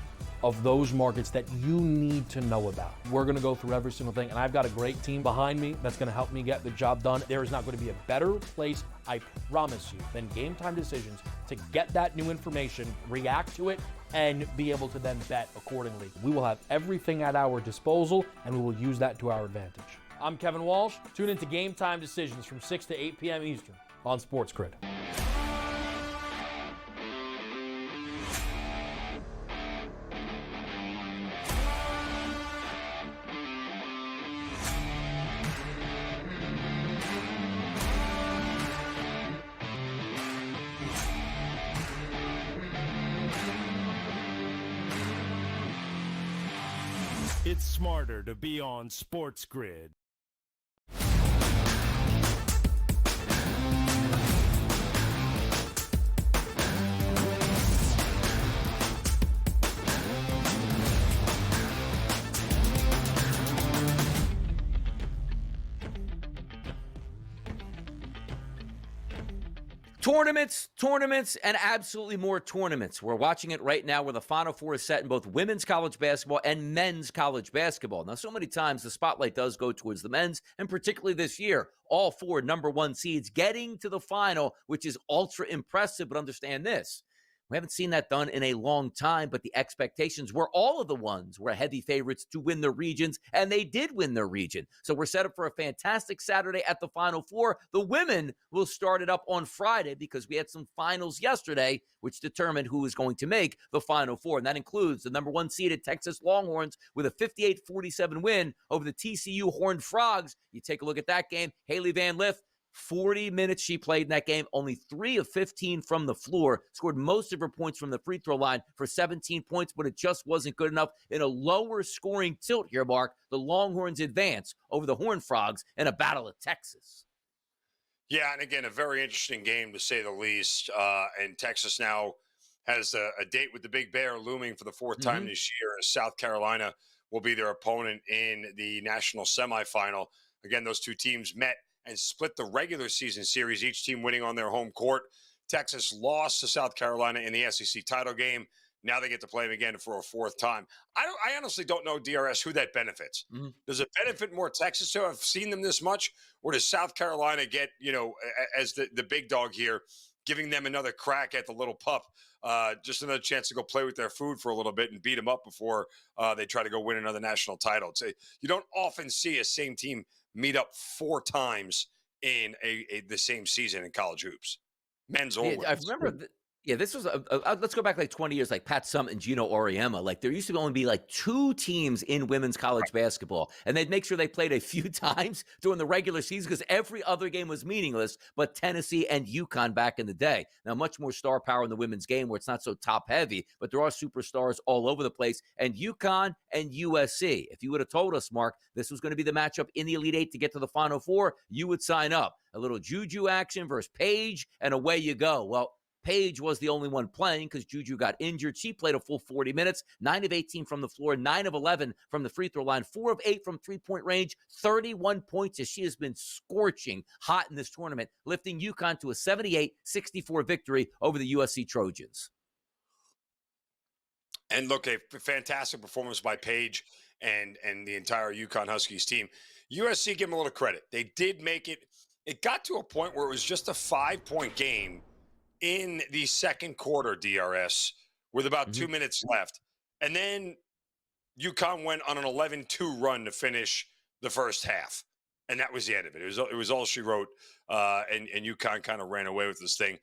of those markets that you need to know about. We're gonna go through every single thing, and I've got a great team behind me that's gonna help me get the job done. There is not gonna be a better place, I promise you, than Game Time Decisions to get that new information, react to it, and be able to then bet accordingly. We will have everything at our disposal, and we will use that to our advantage. I'm Kevin Walsh. Tune into Game Time Decisions from 6 to 8 p.m. Eastern on SportsGrid. It's smarter to be on SportsGrid. Tournaments, and absolutely more tournaments. We're watching it right now where the Final Four is set in both women's college basketball and men's college basketball. Now, so many times the spotlight does go towards the men's, and particularly this year, all 4 number 1 seeds getting to the final, which is ultra impressive. But understand this. We haven't seen that done in a long time, but the expectations were all of the ones were heavy favorites to win their regions, and they did win their region. So we're set up for a fantastic Saturday at the Final Four. The women will start it up on Friday because we had some finals yesterday, which determined who is going to make the Final Four. And that includes the number 1 seeded Texas Longhorns with a 58-47 win over the TCU Horned Frogs. You take a look at that game. Haley Van Lith, 40 minutes she played in that game, only 3 of 15 from the floor, scored most of her points from the free throw line for 17 points, but it just wasn't good enough. In a lower scoring tilt here, Mark, the Longhorns advance over the Horned Frogs in a battle of Texas. Yeah, and again, a very interesting game to say the least. And Texas now has a date with the Big Bear looming for the 4th time this year, as South Carolina will be their opponent in the national semifinal. Again, those two teams met and split the regular season series, each team winning on their home court. Texas lost to South Carolina in the SEC title game. Now they get to play them again for a 4th time. I honestly don't know, DRS, who that benefits. Does it benefit more Texas to have seen them this much, or does South Carolina get, as the big dog here, giving them another crack at the little pup, just another chance to go play with their food for a little bit and beat them up before they try to go win another national title? You don't often see a same team meet up 4 times in the same season in college hoops, men's or women's. I remember this was let's go back like 20 years, like Pat Summitt and Gino Auriemma. Like there used to only be like 2 teams in women's college basketball, and they'd make sure they played a few times during the regular season because every other game was meaningless but Tennessee and UConn back in the day. Now, much more star power in the women's game where it's not so top heavy, but there are superstars all over the place. And UConn and USC, if you would have told us, Mark, this was going to be the matchup in the Elite Eight to get to the Final Four, you would sign up. A little Juju action versus Paige, and away you go. Well, Paige was the only one playing because Juju got injured. She played a full 40 minutes, 9 of 18 from the floor, 9 of 11 from the free throw line, 4 of 8 from three-point range, 31 points as she has been scorching hot in this tournament, lifting UConn to a 78-64 victory over the USC Trojans. And look, a fantastic performance by Paige and the entire UConn Huskies team. USC, give them a little credit. They did make it. It got to a point where it was just a 5-point game in the second quarter, DRS, with about 2 minutes left. And then UConn went on an 11-2 run to finish the first half. And that was the end of it. It was all she wrote. And UConn kind of ran away with this thing.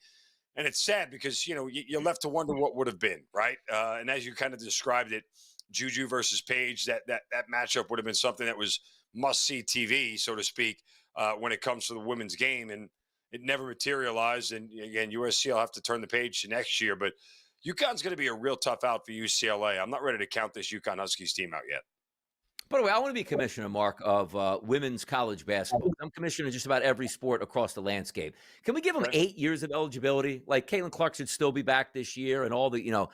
And it's sad because, you're left to wonder what would have been, right? And as you kind of described it, Juju versus Paige, that matchup would have been something that was must-see TV, so to speak, when it comes to the women's game. And it never materialized. And again, USC will have to turn the page to next year. But UConn's going to be a real tough out for UCLA. I'm not ready to count this UConn Huskies team out yet. By the way, I want to be commissioner, Mark, of women's college basketball. I'm commissioner of just about every sport across the landscape. Can we give them 8 years of eligibility? Like Caitlin Clark should still be back this year, and all the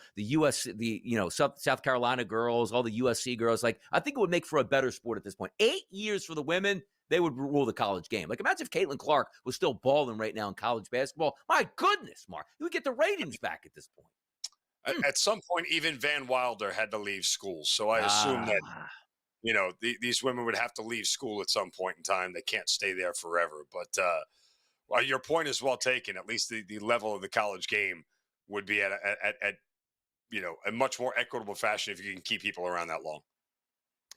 South Carolina girls, all the USC girls. Like I think it would make for a better sport at this point. 8 years for the women. They would rule the college game. Like, imagine if Caitlin Clark was still balling right now in college basketball. My goodness, Mark. You would get the ratings back at this point. At some point, even Van Wilder had to leave school. So I assume that, these women would have to leave school at some point in time. They can't stay there forever. But your point is well taken. At least the level of the college game would be at a much more equitable fashion if you can keep people around that long.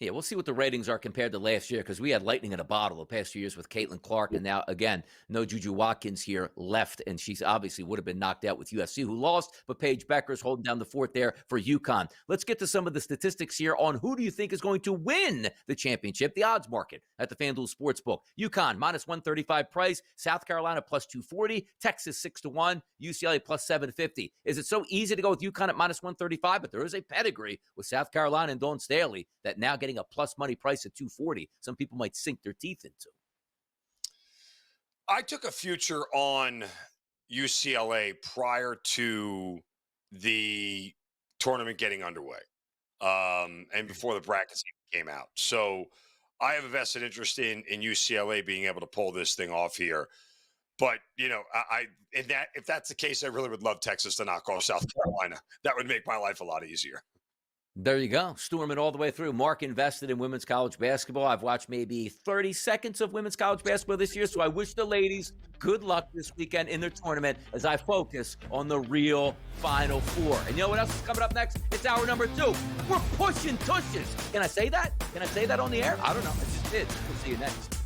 Yeah, we'll see what the ratings are compared to last year because we had lightning in a bottle the past few years with Caitlin Clark. And now, again, no Juju Watkins here left. And she's obviously would have been knocked out with USC, who lost. But Paige Becker's holding down the fort there for UConn. Let's get to some of the statistics here on who do you think is going to win the championship, the odds market at the FanDuel Sportsbook. UConn, -135 price. South Carolina, +240. Texas, 6-1. UCLA, +750. Is it so easy to go with UConn at -135? But there is a pedigree with South Carolina and Dawn Staley that now getting a plus money price at 240, some people might sink their teeth into. I took a future on UCLA prior to the tournament getting underway, and before the brackets came out. So I have a vested interest in UCLA being able to pull this thing off here. But, if that's the case, I really would love Texas to knock off South Carolina. That would make my life a lot easier. There you go. Storming all the way through. Mark invested in women's college basketball. I've watched maybe 30 seconds of women's college basketball this year, so I wish the ladies good luck this weekend in their tournament as I focus on the real Final Four. And you know what else is coming up next? It's hour number 2. We're pushing tushes. Can I say that? Can I say that on the air? I don't know. I just did. We'll see you next.